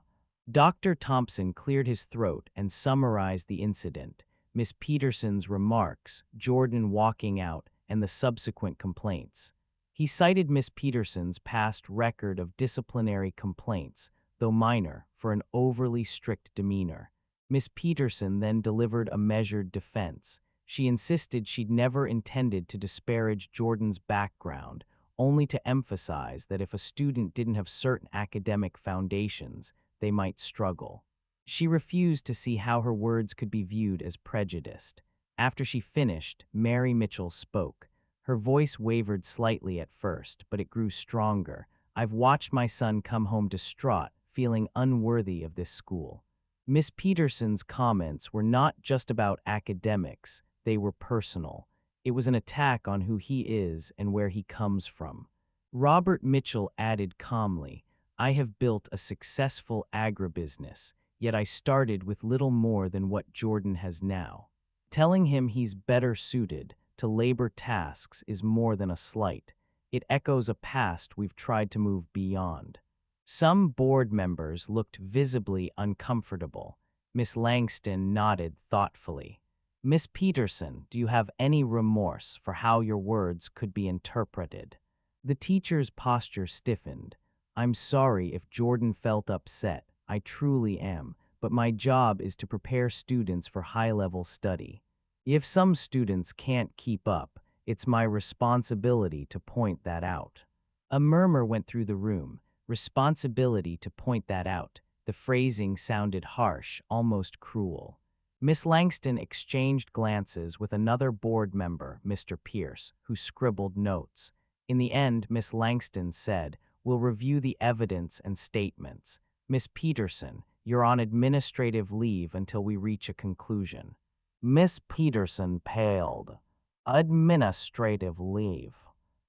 Dr. Thompson cleared his throat and summarized the incident, Miss Peterson's remarks, Jordan walking out, and the subsequent complaints. He cited Miss Peterson's past record of disciplinary complaints, though minor, for an overly strict demeanor. Miss Peterson then delivered a measured defense. She insisted she'd never intended to disparage Jordan's background, only to emphasize that if a student didn't have certain academic foundations, they might struggle. She refused to see how her words could be viewed as prejudiced. After she finished, Mary Mitchell spoke. Her voice wavered slightly at first, but it grew stronger. I've watched my son come home distraught, feeling unworthy of this school. Miss Peterson's comments were not just about academics, they were personal. It was an attack on who he is and where he comes from. Robert Mitchell added calmly, I have built a successful agribusiness, yet I started with little more than what Jordan has now. Telling him he's better suited to labor tasks is more than a slight. It echoes a past we've tried to move beyond. Some board members looked visibly uncomfortable. Miss Langston nodded thoughtfully. Miss Peterson, do you have any remorse for how your words could be interpreted? The teacher's posture stiffened. I'm sorry if Jordan felt upset. I truly am, but my job is to prepare students for high-level study. If some students can't keep up, it's my responsibility to point that out. A murmur went through the room. Responsibility to point that out. The phrasing sounded harsh, almost cruel. Miss Langston exchanged glances with another board member, Mr. Pierce, who scribbled notes. In the end, Miss Langston said, We'll review the evidence and statements. Miss Peterson, you're on administrative leave until we reach a conclusion. Miss Peterson paled. Administrative leave.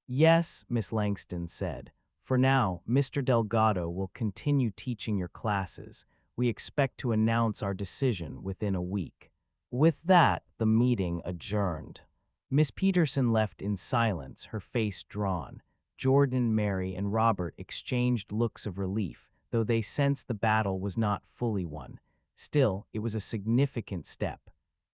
Yes, Miss Langston said. For now, Mr. Delgado will continue teaching your classes. We expect to announce our decision within a week. With that, the meeting adjourned. Miss Peterson left in silence, her face drawn. Jordan, Mary, and Robert exchanged looks of relief, though they sensed the battle was not fully won. Still, it was a significant step.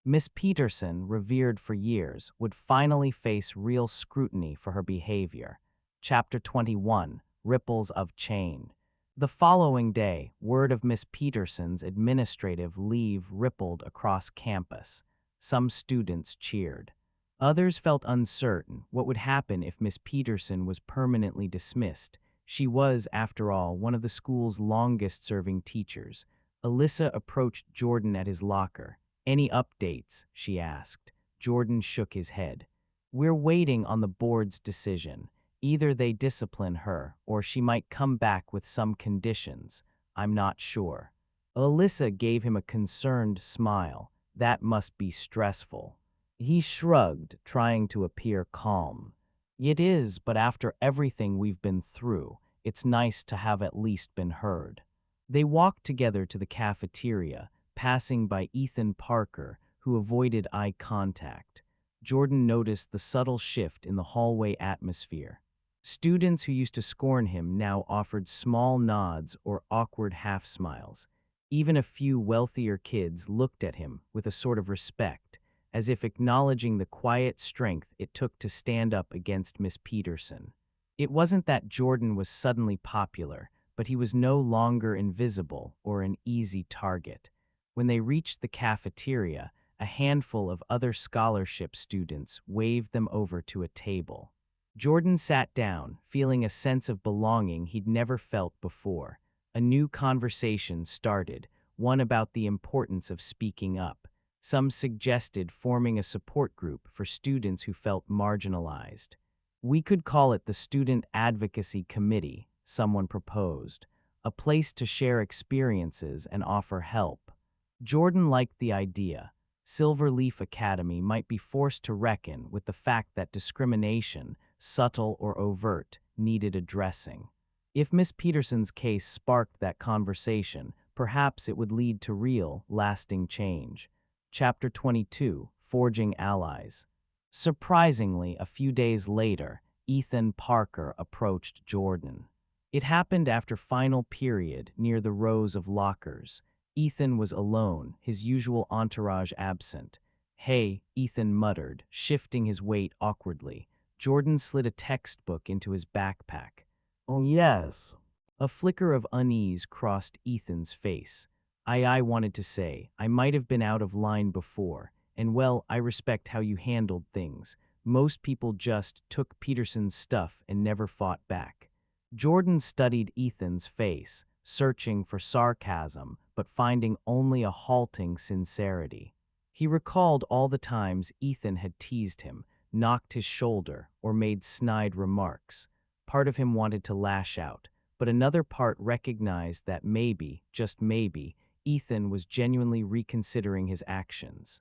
Miss Peterson, revered for years, would finally face real scrutiny for her behavior. Chapter 21, Ripples of Change. The following day, word of Miss Peterson's administrative leave rippled across campus. Some students cheered. Others felt uncertain what would happen if Miss Peterson was permanently dismissed. She was, after all, one of the school's longest-serving teachers. Alyssa approached Jordan at his locker. Any updates? She asked. Jordan shook his head. We're waiting on the board's decision. Either they discipline her, or she might come back with some conditions. I'm not sure. Alyssa gave him a concerned smile. That must be stressful. He shrugged, trying to appear calm. It is, but after everything we've been through, it's nice to have at least been heard. They walked together to the cafeteria, passing by Ethan Parker, who avoided eye contact. Jordan noticed the subtle shift in the hallway atmosphere. Students who used to scorn him now offered small nods or awkward half-smiles. Even a few wealthier kids looked at him with a sort of respect, as if acknowledging the quiet strength it took to stand up against Miss Peterson. It wasn't that Jordan was suddenly popular, but he was no longer invisible or an easy target. When they reached the cafeteria, a handful of other scholarship students waved them over to a table. Jordan sat down, feeling a sense of belonging he'd never felt before. A new conversation started, one about the importance of speaking up. Some suggested forming a support group for students who felt marginalized. We could call it the Student Advocacy Committee, someone proposed, a place to share experiences and offer help. Jordan liked the idea. Silverleaf Academy might be forced to reckon with the fact that discrimination, subtle or overt, needed addressing. If Miss Peterson's case sparked that conversation, perhaps it would lead to real, lasting change. Chapter 22, Forging Allies. Surprisingly, a few days later, Ethan Parker approached Jordan. It happened after final period near the rows of lockers. Ethan was alone, his usual entourage absent. Hey, Ethan muttered, shifting his weight awkwardly. Jordan slid a textbook into his backpack. Oh, yes. A flicker of unease crossed Ethan's face. I wanted to say, I might have been out of line before, and well, I respect how you handled things. Most people just took Peterson's stuff and never fought back. Jordan studied Ethan's face, searching for sarcasm, but finding only a halting sincerity. He recalled all the times Ethan had teased him, knocked his shoulder, or made snide remarks. Part of him wanted to lash out, but another part recognized that maybe, just maybe, Ethan was genuinely reconsidering his actions.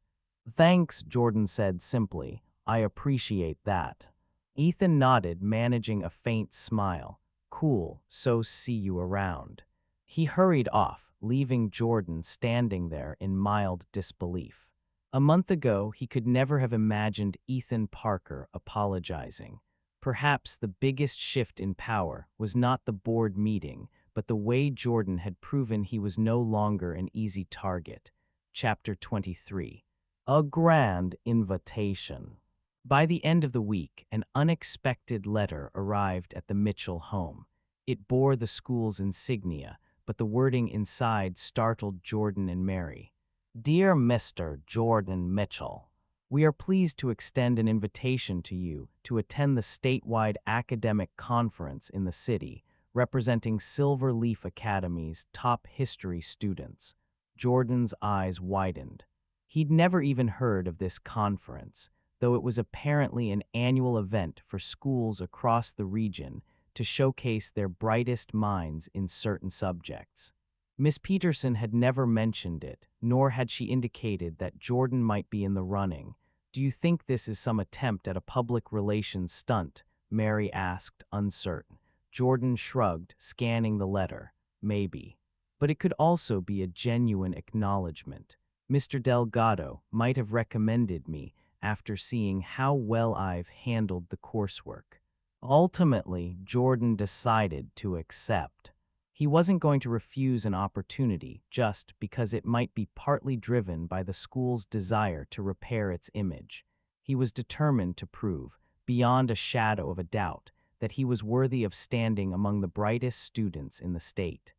"Thanks," Jordan said simply. "I appreciate that." Ethan nodded, managing a faint smile. "Cool, so see you around." He hurried off, leaving Jordan standing there in mild disbelief. A month ago, he could never have imagined Ethan Parker apologizing. Perhaps the biggest shift in power was not the board meeting, but the way Jordan had proven he was no longer an easy target. Chapter 23. A Grand Invitation. By the end of the week, an unexpected letter arrived at the Mitchell home. It bore the school's insignia, but the wording inside startled Jordan and Mary. "Dear Mr. Jordan Mitchell, we are pleased to extend an invitation to you to attend the statewide academic conference in the city, representing Silver Leaf Academy's top history students." Jordan's eyes widened. He'd never even heard of this conference, though it was apparently an annual event for schools across the region to showcase their brightest minds in certain subjects. Miss Peterson had never mentioned it, nor had she indicated that Jordan might be in the running. "Do you think this is some attempt at a public relations stunt?" Mary asked, uncertain. Jordan shrugged, scanning the letter. "Maybe. But it could also be a genuine acknowledgement. Mr. Delgado might have recommended me after seeing how well I've handled the coursework." Ultimately, Jordan decided to accept. He wasn't going to refuse an opportunity just because it might be partly driven by the school's desire to repair its image. He was determined to prove, beyond a shadow of a doubt, that he was worthy of standing among the brightest students in the state.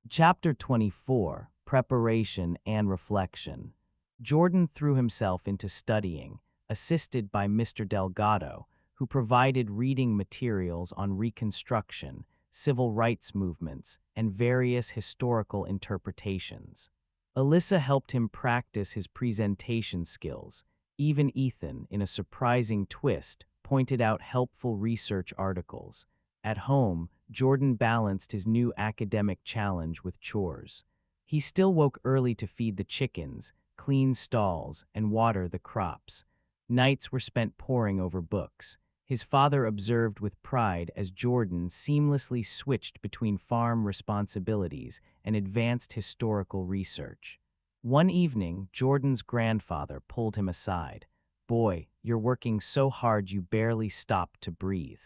Chapter 24. Preparation and Reflection. Jordan threw himself into studying, assisted by Mr. Delgado, who provided reading materials on Reconstruction, civil rights movements, and various historical interpretations. Alyssa helped him practice his presentation skills. Even Ethan, in a surprising twist, pointed out helpful research articles. At home, Jordan balanced his new academic challenge with chores. He still woke early to feed the chickens, clean stalls, and water the crops. Nights were spent poring over books. His father observed with pride as Jordan seamlessly switched between farm responsibilities and advanced historical research. One evening, Jordan's grandfather pulled him aside. "Boy, you're working so hard you barely stop to breathe."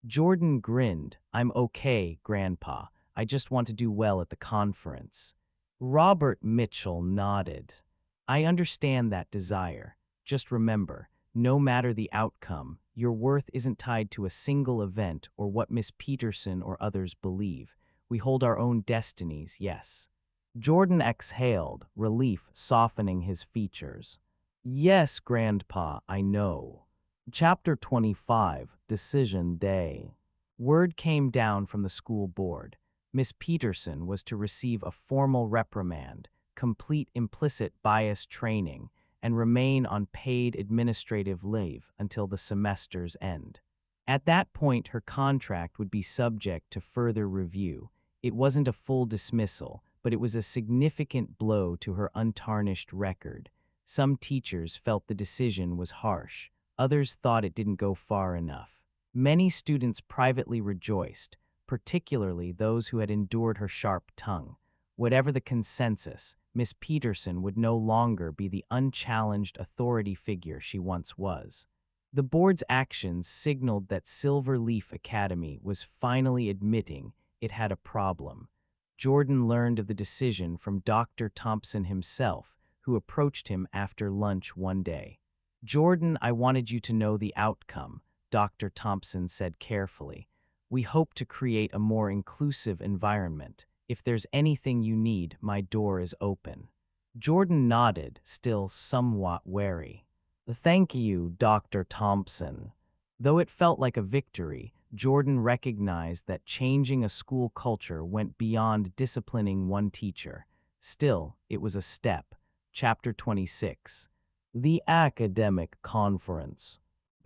Jordan grinned. "I'm okay, Grandpa. I just want to do well at the conference." Robert Mitchell nodded. "I understand that desire. Just remember, no matter the outcome, your worth isn't tied to a single event or what Miss Peterson or others believe. We hold our own destinies, yes." Jordan exhaled, relief softening his features. "Yes, Grandpa, I know." Chapter 25. Decision Day. Word came down from the school board. Miss Peterson was to receive a formal reprimand, complete implicit bias training, and remain on paid administrative leave until the semester's end. At that point, her contract would be subject to further review. It wasn't a full dismissal, but it was a significant blow to her untarnished record. Some teachers felt the decision was harsh. Others thought it didn't go far enough. Many students privately rejoiced, particularly those who had endured her sharp tongue. Whatever the consensus, Miss Peterson would no longer be the unchallenged authority figure she once was. The board's actions signaled that Silver Leaf Academy was finally admitting it had a problem. Jordan learned of the decision from Dr. Thompson himself, who approached him after lunch one day. "Jordan, I wanted you to know the outcome," Dr. Thompson said carefully. "We hope to create a more inclusive environment. If there's anything you need, my door is open." Jordan nodded, still somewhat wary. "Thank you, Dr. Thompson." Though it felt like a victory, Jordan recognized that changing a school culture went beyond disciplining one teacher. Still, it was a step. Chapter 26. The Academic Conference.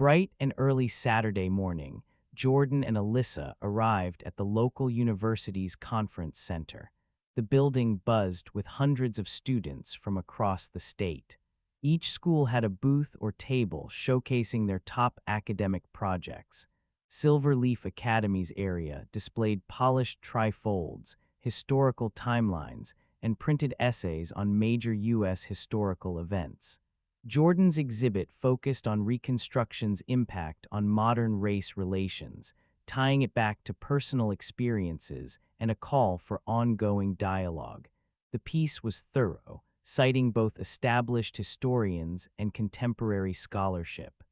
bright and early Saturday morning, Jordan and Alyssa arrived at the local university's conference center. The building buzzed with hundreds of students from across the state. Each school had a booth or table showcasing their top academic projects. Silverleaf Academy's area displayed polished trifolds, historical timelines, and printed essays on major U.S. historical events. Jordan's exhibit focused on Reconstruction's impact on modern race relations, tying it back to personal experiences and a call for ongoing dialogue. The piece was thorough, citing both established historians and contemporary scholarship.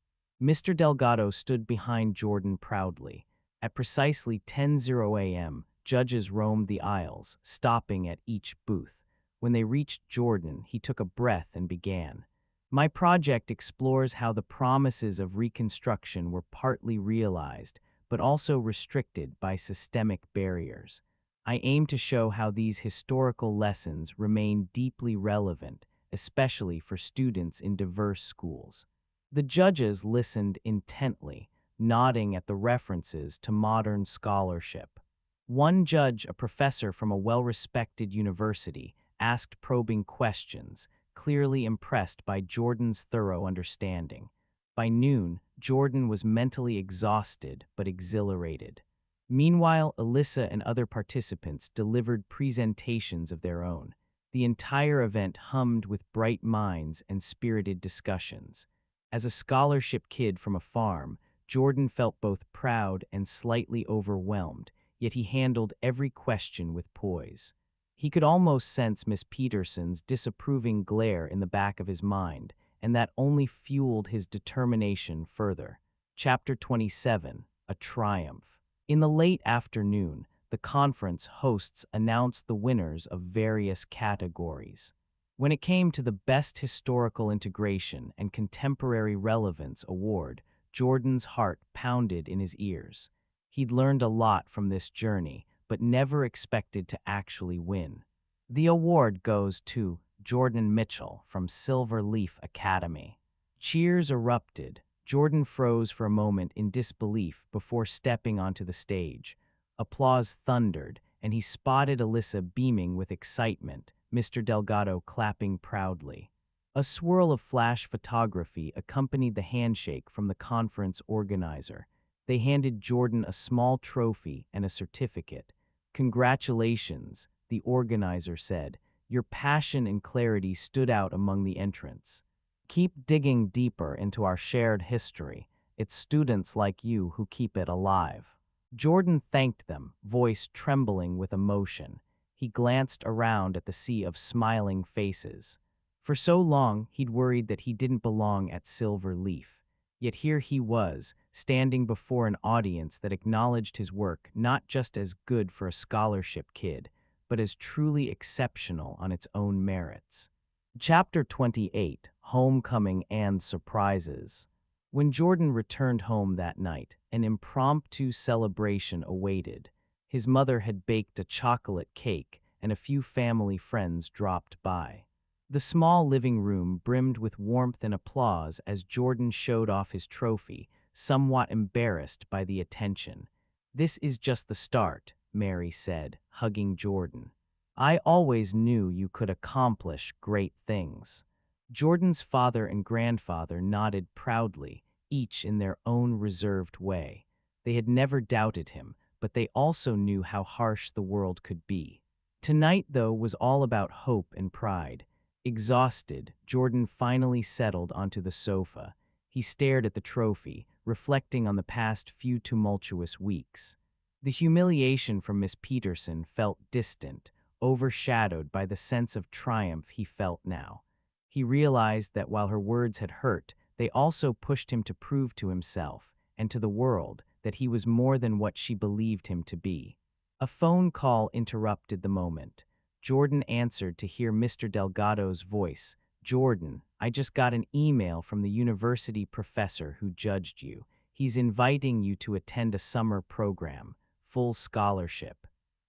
Mr. Delgado stood behind Jordan proudly. At precisely 10:00 a.m., judges roamed the aisles, stopping at each booth. When they reached Jordan, he took a breath and began. My project explores how the promises of Reconstruction were partly realized, but also restricted by systemic barriers. I aim to show how these historical lessons remain deeply relevant, especially for students in diverse schools. The judges listened intently, nodding at the references to modern scholarship. One judge, a professor from a well-respected university, asked probing questions, clearly impressed by Jordan's thorough understanding. By noon, Jordan was mentally exhausted but exhilarated. Meanwhile, Alyssa and other participants delivered presentations of their own. The entire event hummed with bright minds and spirited discussions. As a scholarship kid from a farm, Jordan felt both proud and slightly overwhelmed, yet he handled every question with poise. He could almost sense Miss Peterson's disapproving glare in the back of his mind, and that only fueled his determination further. Chapter 27, A Triumph. In the late afternoon, the conference hosts announced the winners of various categories. When it came to the Best Historical Integration and Contemporary Relevance Award, Jordan's heart pounded in his ears. He'd learned a lot from this journey, but never expected to actually win. The award goes to Jordan Mitchell from Silverleaf Academy. Cheers erupted. Jordan froze for a moment in disbelief before stepping onto the stage. Applause thundered, and he spotted Alyssa beaming with excitement, Mr. Delgado clapping proudly. A swirl of flash photography accompanied the handshake from the conference organizer. They handed Jordan a small trophy and a certificate. "Congratulations," the organizer said. "Your passion and clarity stood out among the entrants. Keep digging deeper into our shared history. It's students like you who keep it alive." Jordan thanked them, voice trembling with emotion. He glanced around at the sea of smiling faces. For so long, he'd worried that he didn't belong at Silverleaf. Yet here he was, standing before an audience that acknowledged his work not just as good for a scholarship kid, but as truly exceptional on its own merits. Chapter 28, Homecoming and Surprises. When Jordan returned home that night, an impromptu celebration awaited. His mother had baked a chocolate cake, and a few family friends dropped by. The small living room brimmed with warmth and applause as Jordan showed off his trophy, somewhat embarrassed by the attention. "This is just the start," Mary said, hugging Jordan. "I always knew you could accomplish great things." Jordan's father and grandfather nodded proudly, each in their own reserved way. They had never doubted him, but they also knew how harsh the world could be. Tonight, though, was all about hope and pride. Exhausted, Jordan finally settled onto the sofa. He stared at the trophy, reflecting on the past few tumultuous weeks. The humiliation from Miss Peterson felt distant, overshadowed by the sense of triumph he felt now. He realized that while her words had hurt, they also pushed him to prove to himself and to the world that he was more than what she believed him to be. A phone call interrupted the moment. Jordan answered to hear Mr. Delgado's voice. "Jordan, I just got an email from the university professor who judged you. He's inviting you to attend a summer program, full scholarship.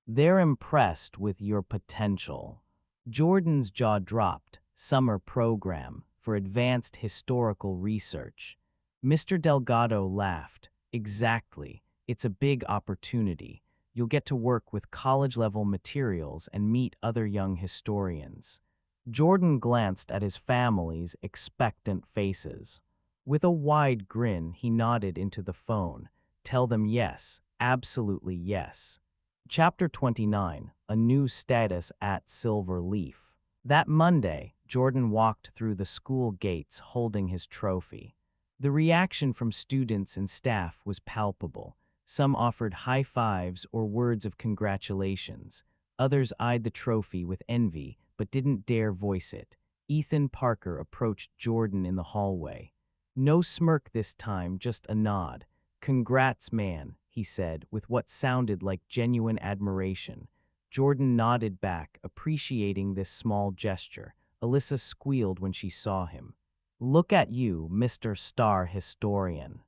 They're impressed with your potential." Jordan's jaw dropped. Summer program for advanced historical research. Mr. Delgado laughed. Exactly. It's a big opportunity. You'll get to work with college-level materials and meet other young historians. Jordan glanced at his family's expectant faces. With a wide grin, he nodded into the phone. Tell them yes, absolutely yes. Chapter 29, A New Status at Silver Leaf. That Monday, Jordan walked through the school gates holding his trophy. The reaction from students and staff was palpable. Some offered high fives or words of congratulations. Others eyed the trophy with envy but didn't dare voice it. Ethan Parker approached Jordan in the hallway. No smirk this time, just a nod. Congrats, man, he said, with what sounded like genuine admiration. Jordan nodded back, appreciating this small gesture. Alyssa squealed when she saw him. Look at you, Mr. Star Historian.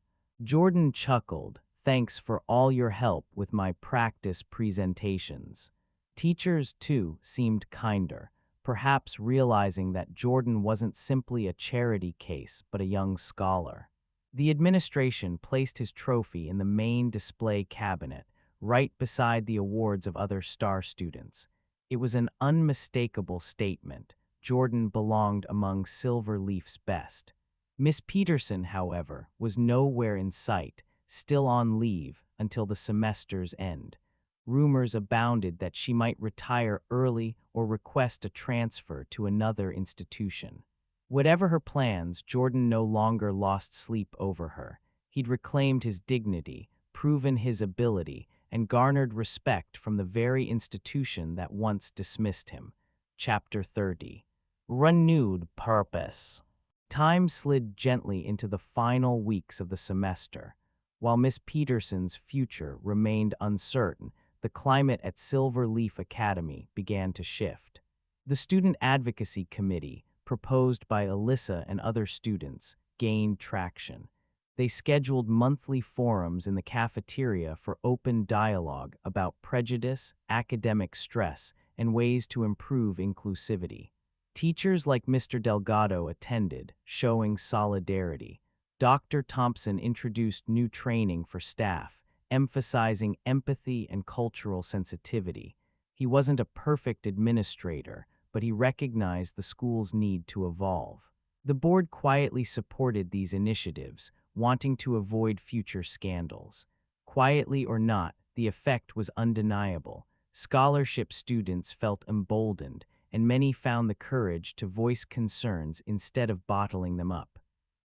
Jordan chuckled. Thanks for all your help with my practice presentations. Teachers, too, seemed kinder, perhaps realizing that Jordan wasn't simply a charity case but a young scholar. The administration placed his trophy in the main display cabinet, right beside the awards of other star students. It was an unmistakable statement. Jordan belonged among Silver Leaf's best. Miss Peterson, however, was nowhere in sight, still on leave until the semester's end. Rumors abounded that she might retire early or request a transfer to another institution. Whatever her plans, Jordan no longer lost sleep over her. He'd reclaimed his dignity, proven his ability, and garnered respect from the very institution that once dismissed him. Chapter 30. Renewed Purpose. Time slid gently into the final weeks of the semester. While Miss Peterson's future remained uncertain, the climate at Silver Leaf Academy began to shift. The Student Advocacy Committee, proposed by Alyssa and other students, gained traction. They scheduled monthly forums in the cafeteria for open dialogue about prejudice, academic stress, and ways to improve inclusivity. Teachers like Mr. Delgado attended, showing solidarity. Dr. Thompson introduced new training for staff, emphasizing empathy and cultural sensitivity. He wasn't a perfect administrator, but he recognized the school's need to evolve. The board quietly supported these initiatives, wanting to avoid future scandals. Quietly or not, the effect was undeniable. Scholarship students felt emboldened, and many found the courage to voice concerns instead of bottling them up.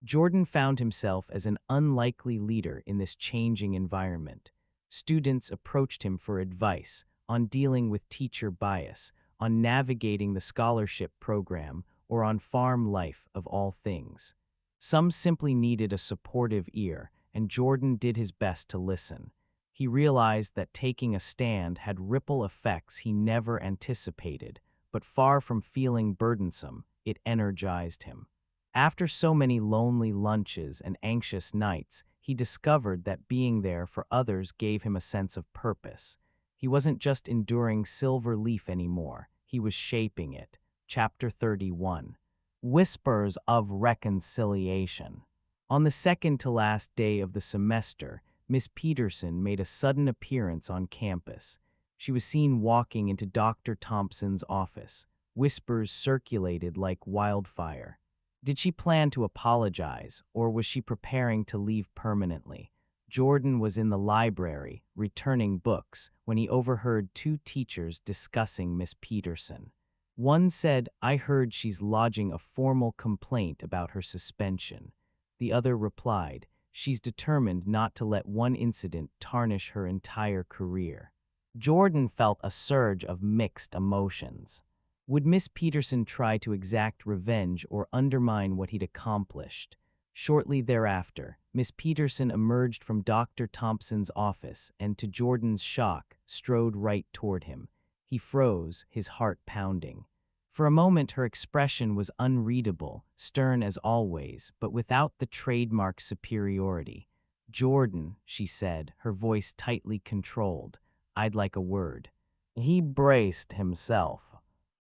Jordan found himself as an unlikely leader in this changing environment. Students approached him for advice on dealing with teacher bias, on navigating the scholarship program, or on farm life of all things. Some simply needed a supportive ear, and Jordan did his best to listen. He realized that taking a stand had ripple effects he never anticipated, but far from feeling burdensome, it energized him. After so many lonely lunches and anxious nights, he discovered that being there for others gave him a sense of purpose. He wasn't just enduring Silver Leaf anymore, he was shaping it. Chapter 31. Whispers of Reconciliation. On the second to last day of the semester, Miss Peterson made a sudden appearance on campus. She was seen walking into Dr. Thompson's office. Whispers circulated like wildfire. Did she plan to apologize, or was she preparing to leave permanently? Jordan was in the library, returning books, when he overheard two teachers discussing Miss Peterson. One said, "I heard she's lodging a formal complaint about her suspension." The other replied, "She's determined not to let one incident tarnish her entire career." Jordan felt a surge of mixed emotions. Would Miss Peterson try to exact revenge or undermine what he'd accomplished? Shortly thereafter, Miss Peterson emerged from Dr. Thompson's office and, to Jordan's shock, strode right toward him. He froze, his heart pounding. For a moment, her expression was unreadable, stern as always, but without the trademark superiority. "Jordan," she said, her voice tightly controlled, "I'd like a word." He braced himself.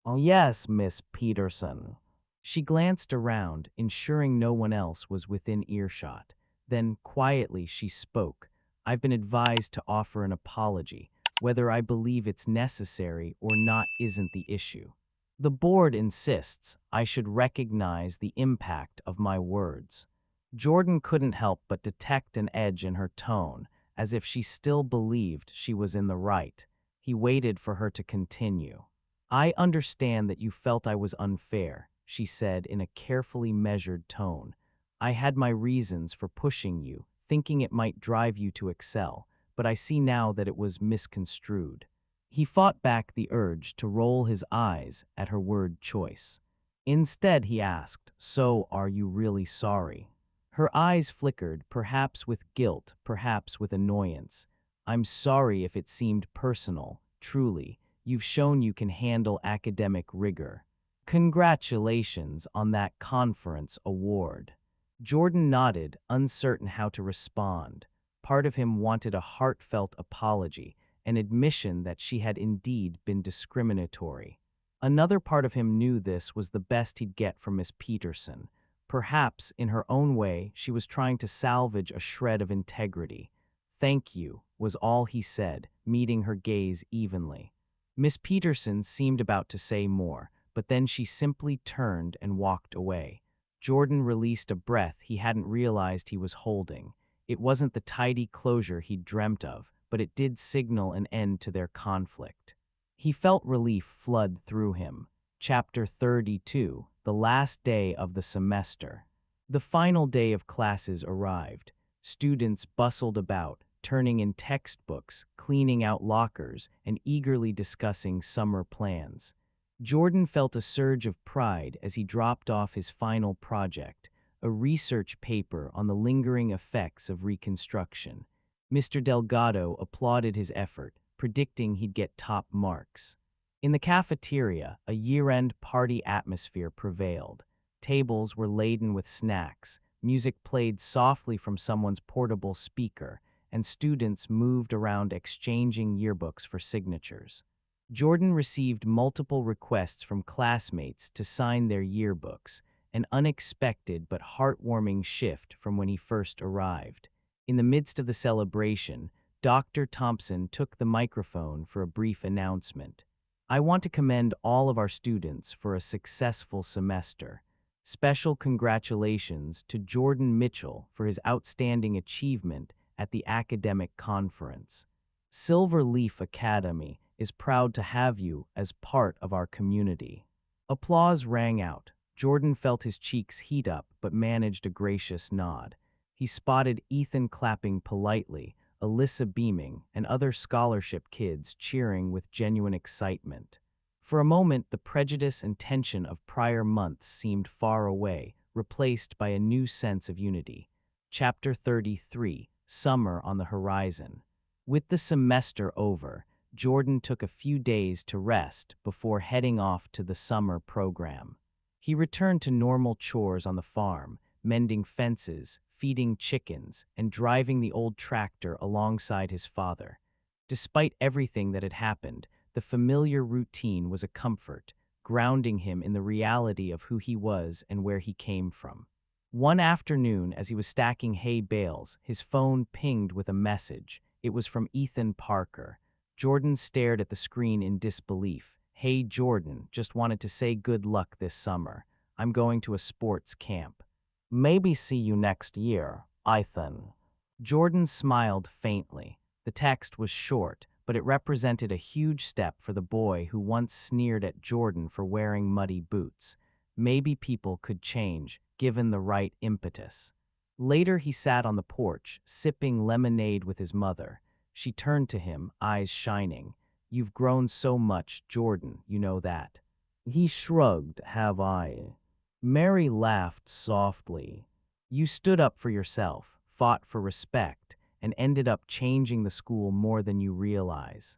"Oh, yes, Miss Peterson." She glanced around, ensuring no one else was within earshot. Then, quietly, she spoke. I've been advised to offer an apology. Whether I believe it's necessary or not isn't the issue. The board insists I should recognize the impact of my words. Jordan couldn't help but detect an edge in her tone, as if she still believed she was in the right. He waited for her to continue. I understand that you felt I was unfair, she said in a carefully measured tone. I had my reasons for pushing you, thinking it might drive you to excel, but I see now that it was misconstrued. He fought back the urge to roll his eyes at her word choice. Instead, he asked, "So, are you really sorry?" Her eyes flickered, perhaps with guilt, perhaps with annoyance. "I'm sorry if it seemed personal. Truly, you've shown you can handle academic rigor. Congratulations on that conference award." Jordan nodded, uncertain how to respond. Part of him wanted a heartfelt apology, an admission that she had indeed been discriminatory. Another part of him knew this was the best he'd get from Miss Peterson. Perhaps, in her own way, she was trying to salvage a shred of integrity. "Thank you," was all he said, meeting her gaze evenly. Miss Peterson seemed about to say more, but then she simply turned and walked away. Jordan released a breath he hadn't realized he was holding. It wasn't the tidy closure he'd dreamt of, but it did signal an end to their conflict. He felt relief flood through him. Chapter 32, the last day of the semester. The final day of classes arrived. Students bustled about, turning in textbooks, cleaning out lockers, and eagerly discussing summer plans. Jordan felt a surge of pride as he dropped off his final project, a research paper on the lingering effects of Reconstruction. Mr. Delgado applauded his effort, predicting he'd get top marks. In the cafeteria, a year-end party atmosphere prevailed. Tables were laden with snacks, music played softly from someone's portable speaker, and students moved around exchanging yearbooks for signatures. Jordan received multiple requests from classmates to sign their yearbooks, an unexpected but heartwarming shift from when he first arrived. In the midst of the celebration, Dr. Thompson took the microphone for a brief announcement. "I want to commend all of our students for a successful semester. Special congratulations to Jordan Mitchell for his outstanding achievement at the academic conference. Silver Leaf Academy is proud to have you as part of our community." Applause rang out. Jordan felt his cheeks heat up but managed a gracious nod. He spotted Ethan clapping politely, Alyssa beaming, and other scholarship kids cheering with genuine excitement. For a moment, the prejudice and tension of prior months seemed far away, replaced by a new sense of unity. Chapter 33, Summer on the Horizon. With the semester over, Jordan took a few days to rest before heading off to the summer program. He returned to normal chores on the farm, mending fences, feeding chickens, and driving the old tractor alongside his father. Despite everything that had happened, the familiar routine was a comfort, grounding him in the reality of who he was and where he came from. One afternoon, as he was stacking hay bales, his phone pinged with a message. It was from Ethan Parker. Jordan stared at the screen in disbelief. "Hey Jordan, just wanted to say good luck this summer. I'm going to a sports camp. Maybe see you next year, Ethan." Jordan smiled faintly. The text was short, but it represented a huge step for the boy who once sneered at Jordan for wearing muddy boots. Maybe people could change, given the right impetus. Later he sat on the porch, sipping lemonade with his mother. She turned to him, eyes shining. "You've grown so much, Jordan, you know that." He shrugged, "Have I?" Mary laughed softly. "You stood up for yourself, fought for respect, and ended up changing the school more than you realize."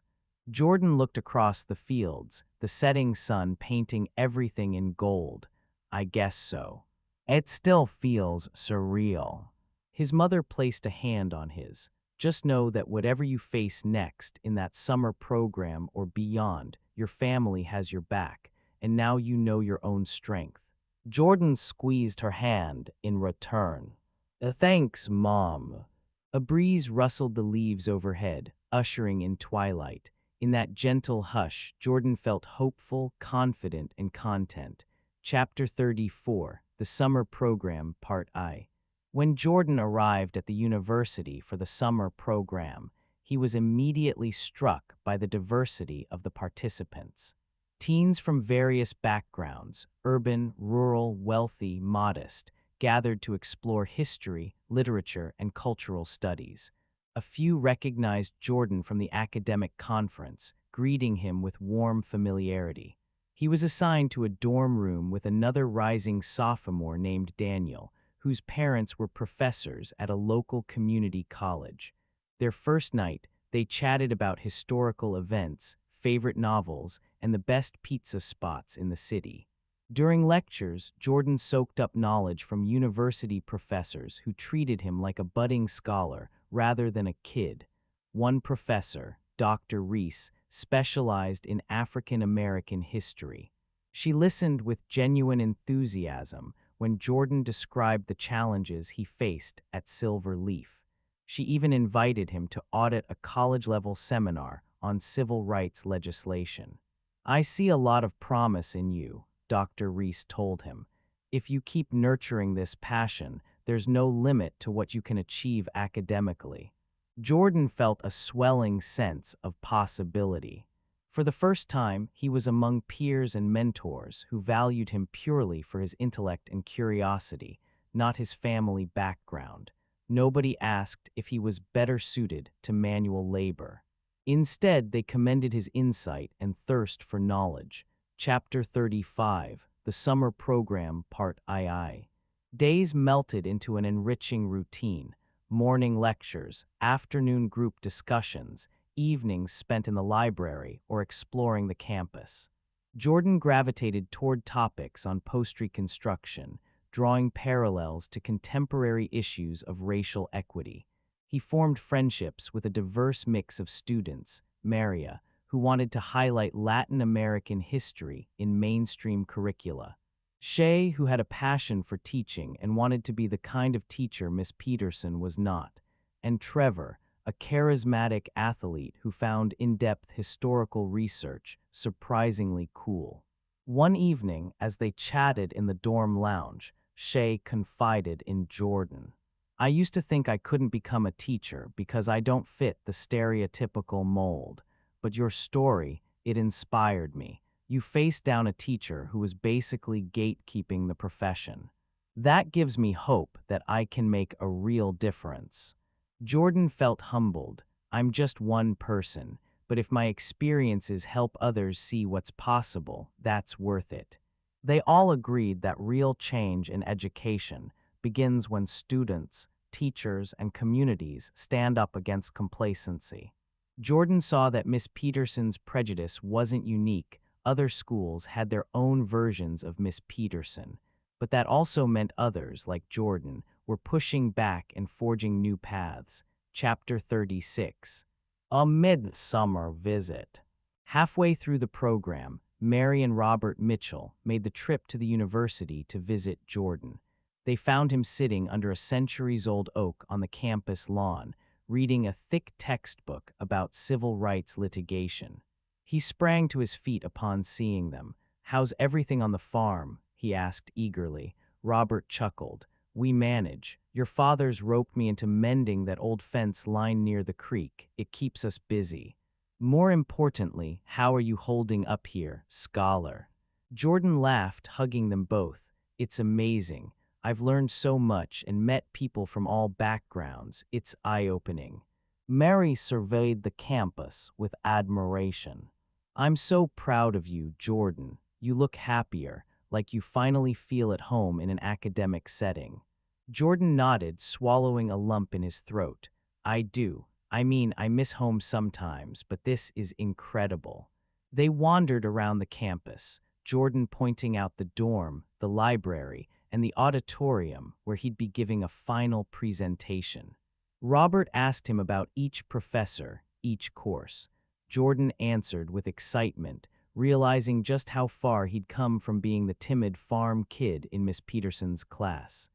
Jordan looked across the fields, the setting sun painting everything in gold. "I guess so. It still feels surreal." His mother placed a hand on his. "Just know that whatever you face next in that summer program or beyond, your family has your back, and now you know your own strength." Jordan squeezed her hand in return. Thanks, Mom." A breeze rustled the leaves overhead, ushering in twilight. In that gentle hush, Jordan felt hopeful, confident, and content. Chapter 34, The Summer Program, Part I. When Jordan arrived at the university for the summer program, he was immediately struck by the diversity of the participants. Teens from various backgrounds, urban, rural, wealthy, modest, gathered to explore history, literature, and cultural studies. A few recognized Jordan from the academic conference, greeting him with warm familiarity. He was assigned to a dorm room with another rising sophomore named Daniel, whose parents were professors at a local community college. Their first night, they chatted about historical events, favorite novels, and the best pizza spots in the city. During lectures, Jordan soaked up knowledge from university professors who treated him like a budding scholar rather than a kid. One professor, Dr. Reese, specialized in African American history. She listened with genuine enthusiasm when Jordan described the challenges he faced at Silver Leaf. She even invited him to audit a college-level seminar on civil rights legislation. "I see a lot of promise in you," Dr. Reese told him. "If you keep nurturing this passion, there's no limit to what you can achieve academically." Jordan felt a swelling sense of possibility. For the first time, he was among peers and mentors who valued him purely for his intellect and curiosity, not his family background. Nobody asked if he was better suited to manual labor. Instead, they commended his insight and thirst for knowledge. Chapter 35, The Summer Program, Part II. Days melted into an enriching routine. Morning lectures, afternoon group discussions, evenings spent in the library or exploring the campus. Jordan gravitated toward topics on post-Reconstruction, drawing parallels to contemporary issues of racial equity. He formed friendships with a diverse mix of students, Maria, who wanted to highlight Latin American history in mainstream curricula. Shay, who had a passion for teaching and wanted to be the kind of teacher Miss Peterson was not. And Trevor, a charismatic athlete who found in-depth historical research surprisingly cool. One evening, as they chatted in the dorm lounge, Shay confided in Jordan. "I used to think I couldn't become a teacher because I don't fit the stereotypical mold. But your story, it inspired me. You faced down a teacher who was basically gatekeeping the profession. That gives me hope that I can make a real difference." Jordan felt humbled. "I'm just one person, but if my experiences help others see what's possible, that's worth it." They all agreed that real change in education begins when students, teachers, and communities stand up against complacency. Jordan saw that Miss Peterson's prejudice wasn't unique. Other schools had their own versions of Miss Peterson, but that also meant others, like Jordan, were pushing back and forging new paths. Chapter 36. A Midsummer Visit. Halfway through the program, Mary and Robert Mitchell made the trip to the university to visit Jordan. They found him sitting under a centuries-old oak on the campus lawn, reading a thick textbook about civil rights litigation. He sprang to his feet upon seeing them. "How's everything on the farm?" he asked eagerly. Robert chuckled. "We manage. Your father's roped me into mending that old fence line near the creek. It keeps us busy." "More importantly, how are you holding up here, scholar?" Jordan laughed, hugging them both. "It's amazing. I've learned so much and met people from all backgrounds. It's eye-opening." Mary surveyed the campus with admiration. "I'm so proud of you, Jordan. You look happier, like you finally feel at home in an academic setting." Jordan nodded, swallowing a lump in his throat. "I do. I mean, I miss home sometimes, but this is incredible." They wandered around the campus, Jordan pointing out the dorm, the library, and the auditorium where he'd be giving a final presentation. Robert asked him about each professor, each course. Jordan answered with excitement, realizing just how far he'd come from being the timid farm kid in Miss Peterson's class.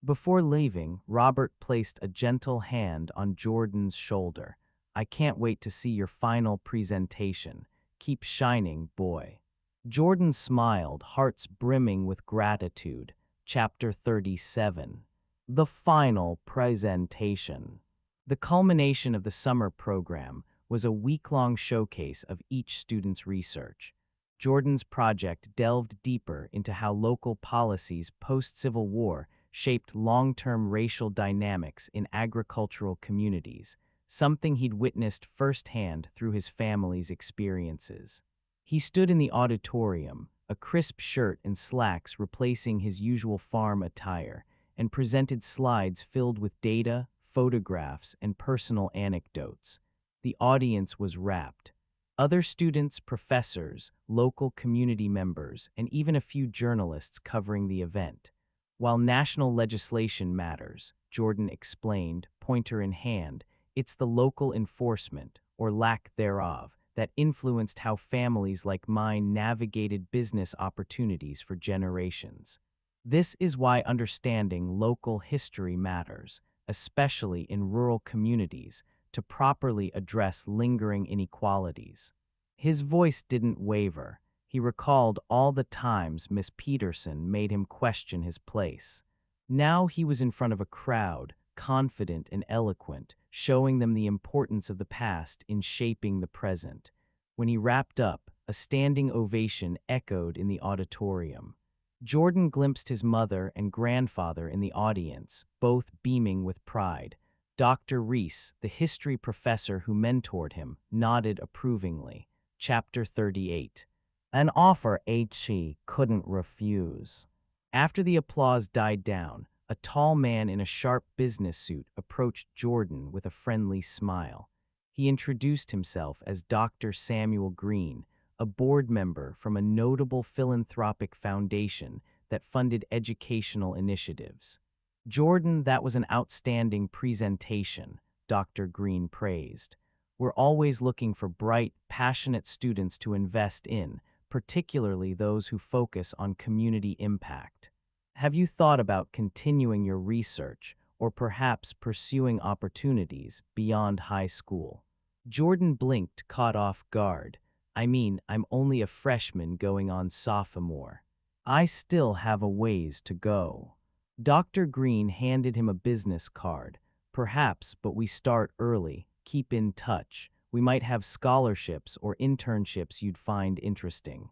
Before leaving, Robert placed a gentle hand on Jordan's shoulder. I can't wait to see your final presentation. Keep shining, boy. Jordan smiled, hearts brimming with gratitude. Chapter 37. The final presentation. The culmination of the summer program was a week-long showcase of each student's research. Jordan's project delved deeper into how local policies post-Civil War shaped long-term racial dynamics in agricultural communities, something he'd witnessed firsthand through his family's experiences. He stood in the auditorium, a crisp shirt and slacks replacing his usual farm attire, and presented slides filled with data, photographs, and personal anecdotes. The audience was rapt. Other students, professors, local community members, and even a few journalists covering the event. While national legislation matters, Jordan explained, pointer in hand, it's the local enforcement, or lack thereof, that influenced how families like mine navigated business opportunities for generations. This is why understanding local history matters, especially in rural communities, to properly address lingering inequalities. His voice didn't waver. He recalled all the times Miss Peterson made him question his place. Now he was in front of a crowd, confident and eloquent, showing them the importance of the past in shaping the present. When he wrapped up, a standing ovation echoed in the auditorium. Jordan glimpsed his mother and grandfather in the audience, both beaming with pride. Dr. Reese, the history professor who mentored him, nodded approvingly. Chapter 38. An offer H.E. couldn't refuse. After the applause died down, a tall man in a sharp business suit approached Jordan with a friendly smile. He introduced himself as Dr. Samuel Green, a board member from a notable philanthropic foundation that funded educational initiatives. Jordan, that was an outstanding presentation, Dr. Green praised. We're always looking for bright, passionate students to invest in, particularly those who focus on community impact. Have you thought about continuing your research or perhaps pursuing opportunities beyond high school? Jordan blinked, caught off guard. I'm only a freshman going on sophomore. I still have a ways to go. Dr. Green handed him a business card. Perhaps, but we start early. Keep in touch. We might have scholarships or internships you'd find interesting.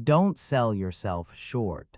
Don't sell yourself short.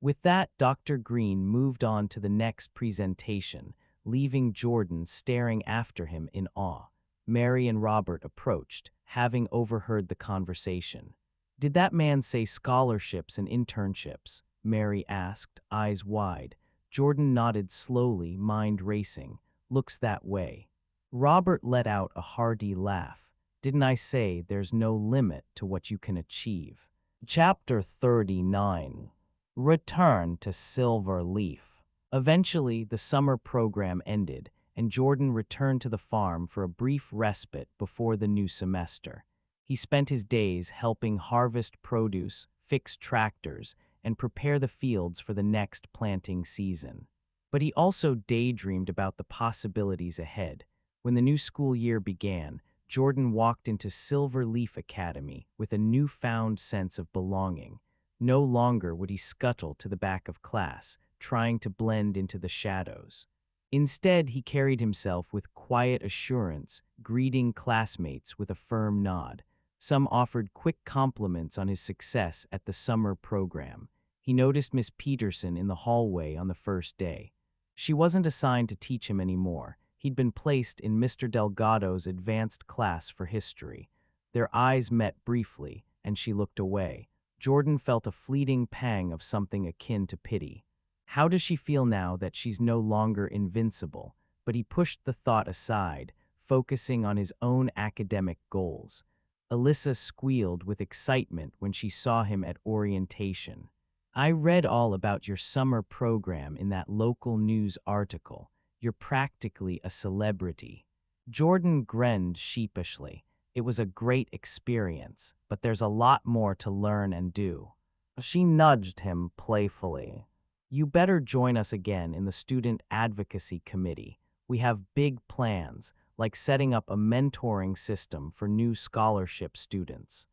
With that, Dr. Green moved on to the next presentation, leaving Jordan staring after him in awe. Mary and Robert approached, having overheard the conversation. Did that man say scholarships and internships? Mary asked, eyes wide. Jordan nodded slowly, mind racing. Looks that way. Robert let out a hearty laugh. Didn't I say there's no limit to what you can achieve? Chapter 39. Return to Silver Leaf. Eventually, the summer program ended, and Jordan returned to the farm for a brief respite before the new semester. He spent his days helping harvest produce, fix tractors, and prepare the fields for the next planting season. But he also daydreamed about the possibilities ahead. When the new school year began, Jordan walked into Silver Leaf Academy with a newfound sense of belonging. No longer would he scuttle to the back of class, trying to blend into the shadows. Instead, he carried himself with quiet assurance, greeting classmates with a firm nod. Some offered quick compliments on his success at the summer program. He noticed Miss Peterson in the hallway on the first day. She wasn't assigned to teach him anymore. He'd been placed in Mr. Delgado's advanced class for history. Their eyes met briefly, and she looked away. Jordan felt a fleeting pang of something akin to pity. How does she feel now that she's no longer invincible? But he pushed the thought aside, focusing on his own academic goals. Alyssa squealed with excitement when she saw him at orientation. I read all about your summer program in that local news article. You're practically a celebrity. Jordan grinned sheepishly. It was a great experience, but there's a lot more to learn and do. She nudged him playfully. You better join us again in the Student Advocacy Committee. We have big plans, like setting up a mentoring system for new scholarship students.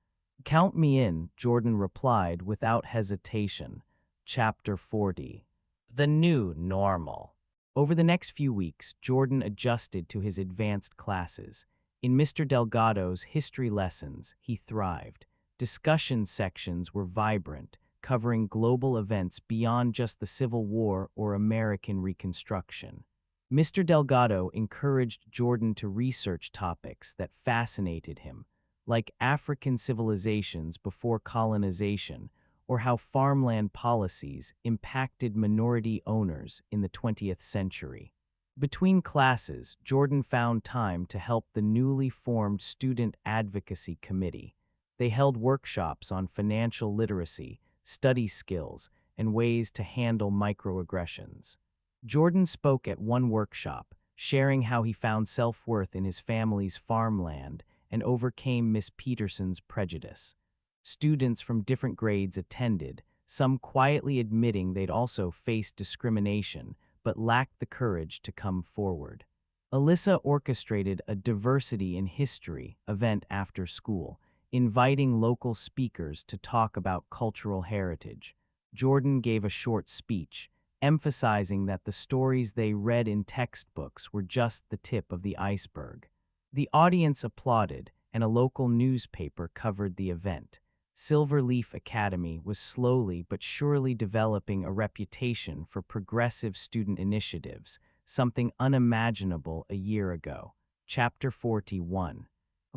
Count me in, Jordan replied without hesitation. Chapter 40. The New Normal. Over the next few weeks, Jordan adjusted to his advanced classes. In Mr. Delgado's history lessons, he thrived. Discussion sections were vibrant, covering global events beyond just the Civil War or American Reconstruction. Mr. Delgado encouraged Jordan to research topics that fascinated him, like African civilizations before colonization, or how farmland policies impacted minority owners in the 20th century. Between classes, Jordan found time to help the newly formed Student Advocacy Committee. They held workshops on financial literacy, study skills, and ways to handle microaggressions. Jordan spoke at one workshop, sharing how he found self-worth in his family's farmland and overcame Miss Peterson's prejudice. Students from different grades attended, some quietly admitting they'd also faced discrimination but lacked the courage to come forward. Alyssa orchestrated a diversity in history event after school, inviting local speakers to talk about cultural heritage. Jordan gave a short speech, emphasizing that the stories they read in textbooks were just the tip of the iceberg. The audience applauded, and a local newspaper covered the event. Silverleaf Academy was slowly but surely developing a reputation for progressive student initiatives, something unimaginable a year ago. Chapter 41.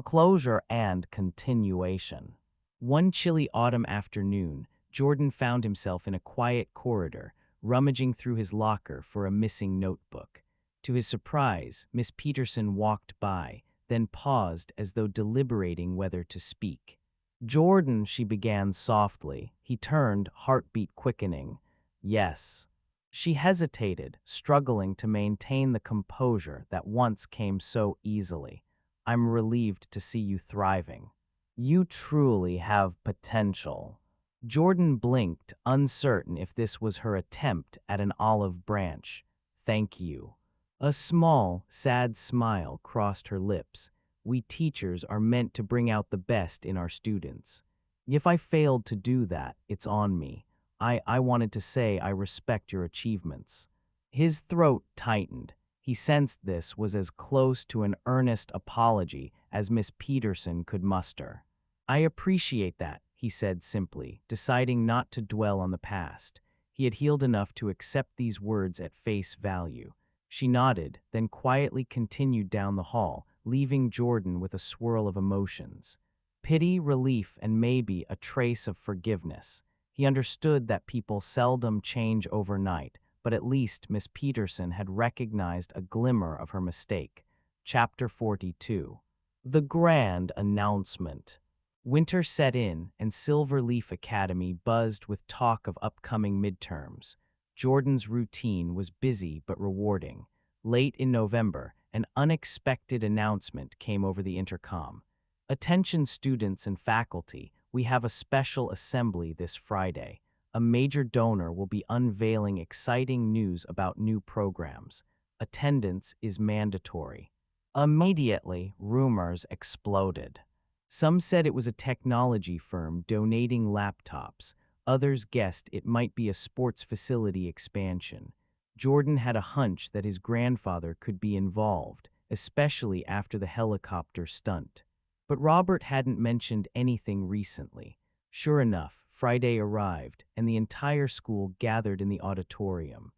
Closure and Continuation. One chilly autumn afternoon, Jordan found himself in a quiet corridor, rummaging through his locker for a missing notebook. To his surprise, Miss Peterson walked by, then paused as though deliberating whether to speak. "Jordan," she began softly. He turned, heartbeat quickening. "Yes." She hesitated, struggling to maintain the composure that once came so easily. "I'm relieved to see you thriving. You truly have potential." Jordan blinked, uncertain if this was her attempt at an olive branch. "Thank you." A small, sad smile crossed her lips. "We teachers are meant to bring out the best in our students. If I failed to do that, it's on me. I wanted to say I respect your achievements." His throat tightened. He sensed this was as close to an earnest apology as Miss Peterson could muster. "I appreciate that," he said simply, deciding not to dwell on the past. He had healed enough to accept these words at face value. She nodded, then quietly continued down the hall, leaving Jordan with a swirl of emotions. Pity, relief, and maybe a trace of forgiveness. He understood that people seldom change overnight, but at least Miss Peterson had recognized a glimmer of her mistake. Chapter 42. The Grand Announcement. Winter set in, and Silverleaf Academy buzzed with talk of upcoming midterms. Jordan's routine was busy but rewarding. Late in November, an unexpected announcement came over the intercom. "Attention students and faculty, we have a special assembly this Friday. A major donor will be unveiling exciting news about new programs. Attendance is mandatory." Immediately, rumors exploded. Some said it was a technology firm donating laptops. Others guessed it might be a sports facility expansion. Jordan had a hunch that his grandfather could be involved, especially after the helicopter stunt. But Robert hadn't mentioned anything recently. Sure enough, Friday arrived, and the entire school gathered in the auditorium.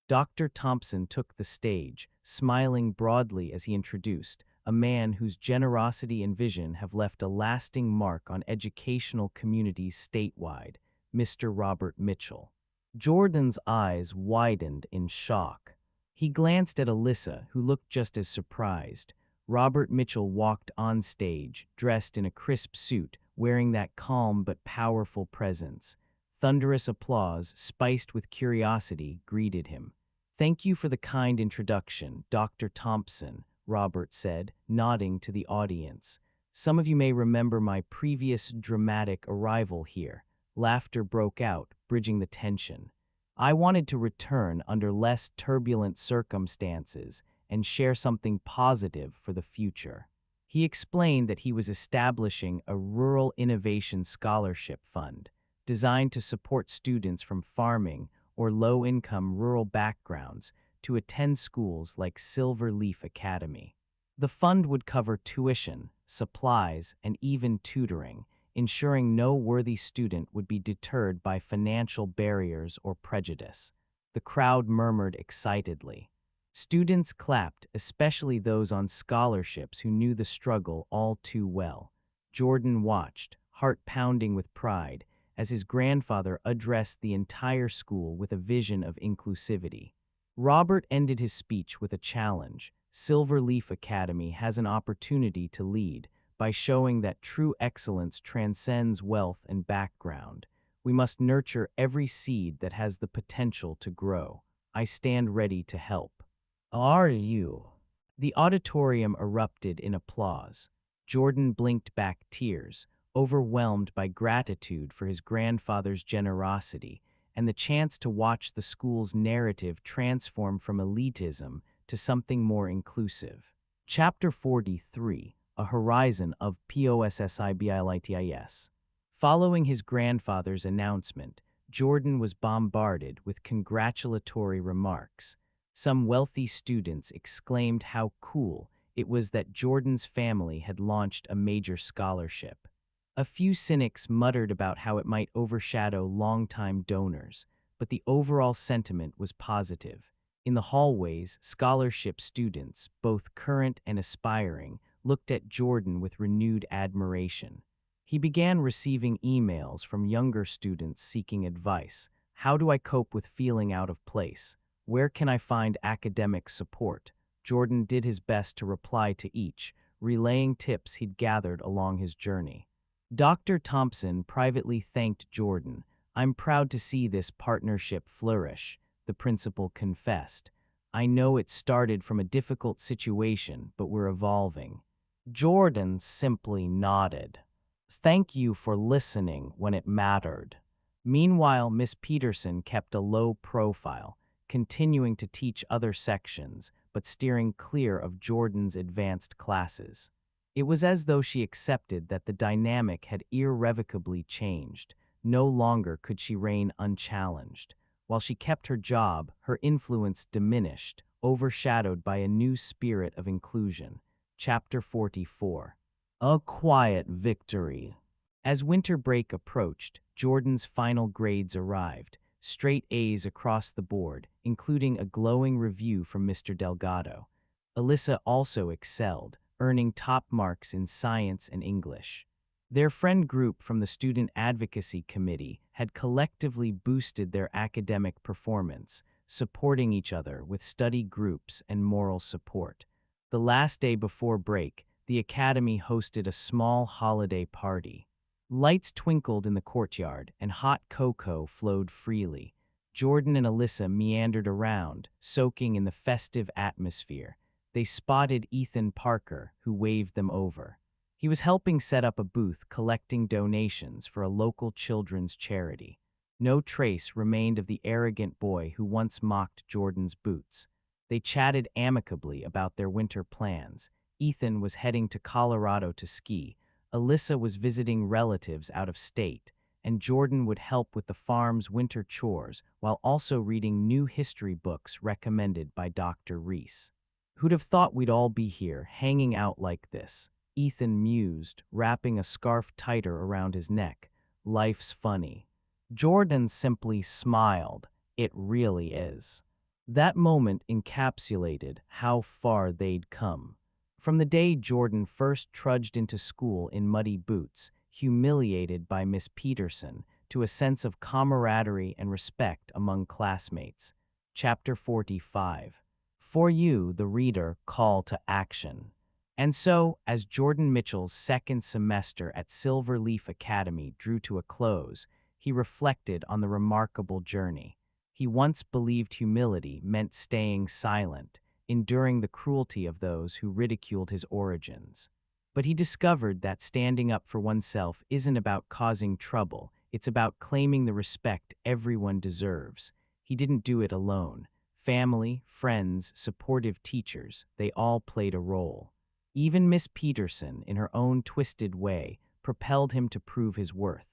Dr. Thompson took the stage, smiling broadly as he introduced a man whose generosity and vision have left a lasting mark on educational communities statewide, Mr. Robert Mitchell. Jordan's eyes widened in shock. He glanced at Alyssa, who looked just as surprised. Robert Mitchell walked on stage, dressed in a crisp suit, wearing that calm but powerful presence. Thunderous applause, spiced with curiosity, greeted him. "Thank you for the kind introduction, Dr. Thompson," Robert said, nodding to the audience. "Some of you may remember my previous dramatic arrival here." Laughter broke out, bridging the tension. I wanted to return under less turbulent circumstances and share something positive for the future. He explained that he was establishing a rural innovation scholarship fund designed to support students from farming or low-income rural backgrounds to attend schools like Silver Leaf Academy. The fund would cover tuition, supplies, and even tutoring, ensuring no worthy student would be deterred by financial barriers or prejudice. The crowd murmured excitedly. Students clapped, especially those on scholarships who knew the struggle all too well. Jordan watched, heart pounding with pride, as his grandfather addressed the entire school with a vision of inclusivity. Robert ended his speech with a challenge. Silver Leaf Academy has an opportunity to lead by showing that true excellence transcends wealth and background. We must nurture every seed that has the potential to grow. I stand ready to help. Are you? The auditorium erupted in applause. Jordan blinked back tears, overwhelmed by gratitude for his grandfather's generosity and the chance to watch the school's narrative transform from elitism to something more inclusive. Chapter 43, A Horizon of Possibilities. Following his grandfather's announcement, Jordan was bombarded with congratulatory remarks. Some wealthy students exclaimed how cool it was that Jordan's family had launched a major scholarship. A few cynics muttered about how it might overshadow longtime donors, but the overall sentiment was positive. In the hallways, scholarship students, both current and aspiring, looked at Jordan with renewed admiration. He began receiving emails from younger students seeking advice. How do I cope with feeling out of place? Where can I find academic support? Jordan did his best to reply to each, relaying tips he'd gathered along his journey. Dr. Thompson privately thanked Jordan. I'm proud to see this partnership flourish, the principal confessed. I know it started from a difficult situation, but we're evolving. Jordan simply nodded. Thank you for listening when it mattered. Meanwhile, Miss Peterson kept a low profile, continuing to teach other sections, but steering clear of Jordan's advanced classes. It was as though she accepted that the dynamic had irrevocably changed. No longer could she reign unchallenged. While she kept her job, her influence diminished, overshadowed by a new spirit of inclusion. Chapter 44. A Quiet Victory. As winter break approached, Jordan's final grades arrived, straight A's across the board, including a glowing review from Mr. Delgado. Alyssa also excelled, earning top marks in science and English. Their friend group from the Student Advocacy Committee had collectively boosted their academic performance, supporting each other with study groups and moral support. The last day before break, the Academy hosted a small holiday party. Lights twinkled in the courtyard, and hot cocoa flowed freely. Jordan and Alyssa meandered around, soaking in the festive atmosphere. They spotted Ethan Parker, who waved them over. He was helping set up a booth collecting donations for a local children's charity. No trace remained of the arrogant boy who once mocked Jordan's boots. They chatted amicably about their winter plans. Ethan was heading to Colorado to ski. Alyssa was visiting relatives out of state, and Jordan would help with the farm's winter chores while also reading new history books recommended by Dr. Reese. Who'd have thought we'd all be here, hanging out like this? Ethan mused, wrapping a scarf tighter around his neck. Life's funny. Jordan simply smiled. It really is. That moment encapsulated how far they'd come. From the day Jordan first trudged into school in muddy boots, humiliated by Miss Peterson, to a sense of camaraderie and respect among classmates. Chapter 45. For you, the reader, call to action. And so, as Jordan Mitchell's second semester at Silver Leaf Academy drew to a close, he reflected on the remarkable journey. He once believed humility meant staying silent, enduring the cruelty of those who ridiculed his origins. But he discovered that standing up for oneself isn't about causing trouble, it's about claiming the respect everyone deserves. he didn't do it alone. Family, friends, supportive teachers, they all played a role. Even Miss Peterson, in her own twisted way, propelled him to prove his worth.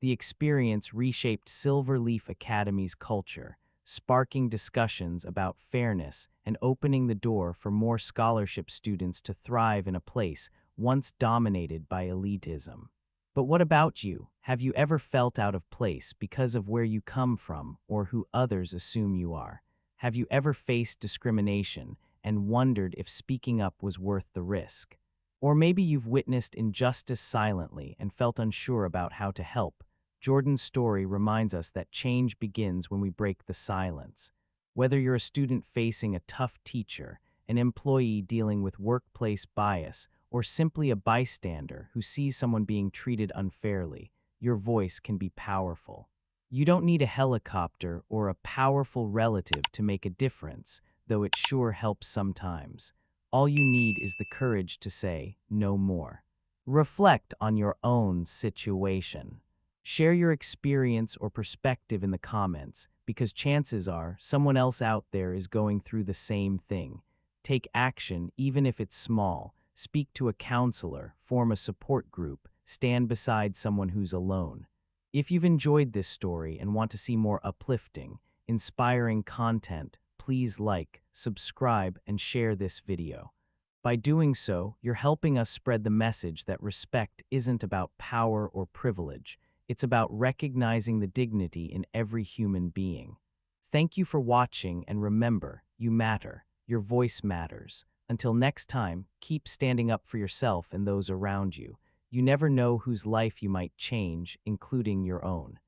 The experience reshaped Silver Leaf Academy's culture, sparking discussions about fairness and opening the door for more scholarship students to thrive in a place once dominated by elitism. But what about you? Have you ever felt out of place because of where you come from or who others assume you are? Have you ever faced discrimination and wondered if speaking up was worth the risk? Or maybe you've witnessed injustice silently and felt unsure about how to help. Jordan's story reminds us that change begins when we break the silence. Whether you're a student facing a tough teacher, an employee dealing with workplace bias, or simply a bystander who sees someone being treated unfairly, your voice can be powerful. You don't need a helicopter or a powerful relative to make a difference, though it sure helps sometimes. All you need is the courage to say no more. Reflect on your own situation. Share your experience or perspective in the comments, because chances are someone else out there is going through the same thing. Take action, even if it's small. Speak to a counselor, form a support group, stand beside someone who's alone. If you've enjoyed this story and want to see more uplifting, inspiring content, please like, subscribe, and share this video. By doing so, you're helping us spread the message that respect isn't about power or privilege. It's about recognizing the dignity in every human being. Thank you for watching, and remember, you matter. Your voice matters. Until next time, keep standing up for yourself and those around you. You never know whose life you might change, including your own.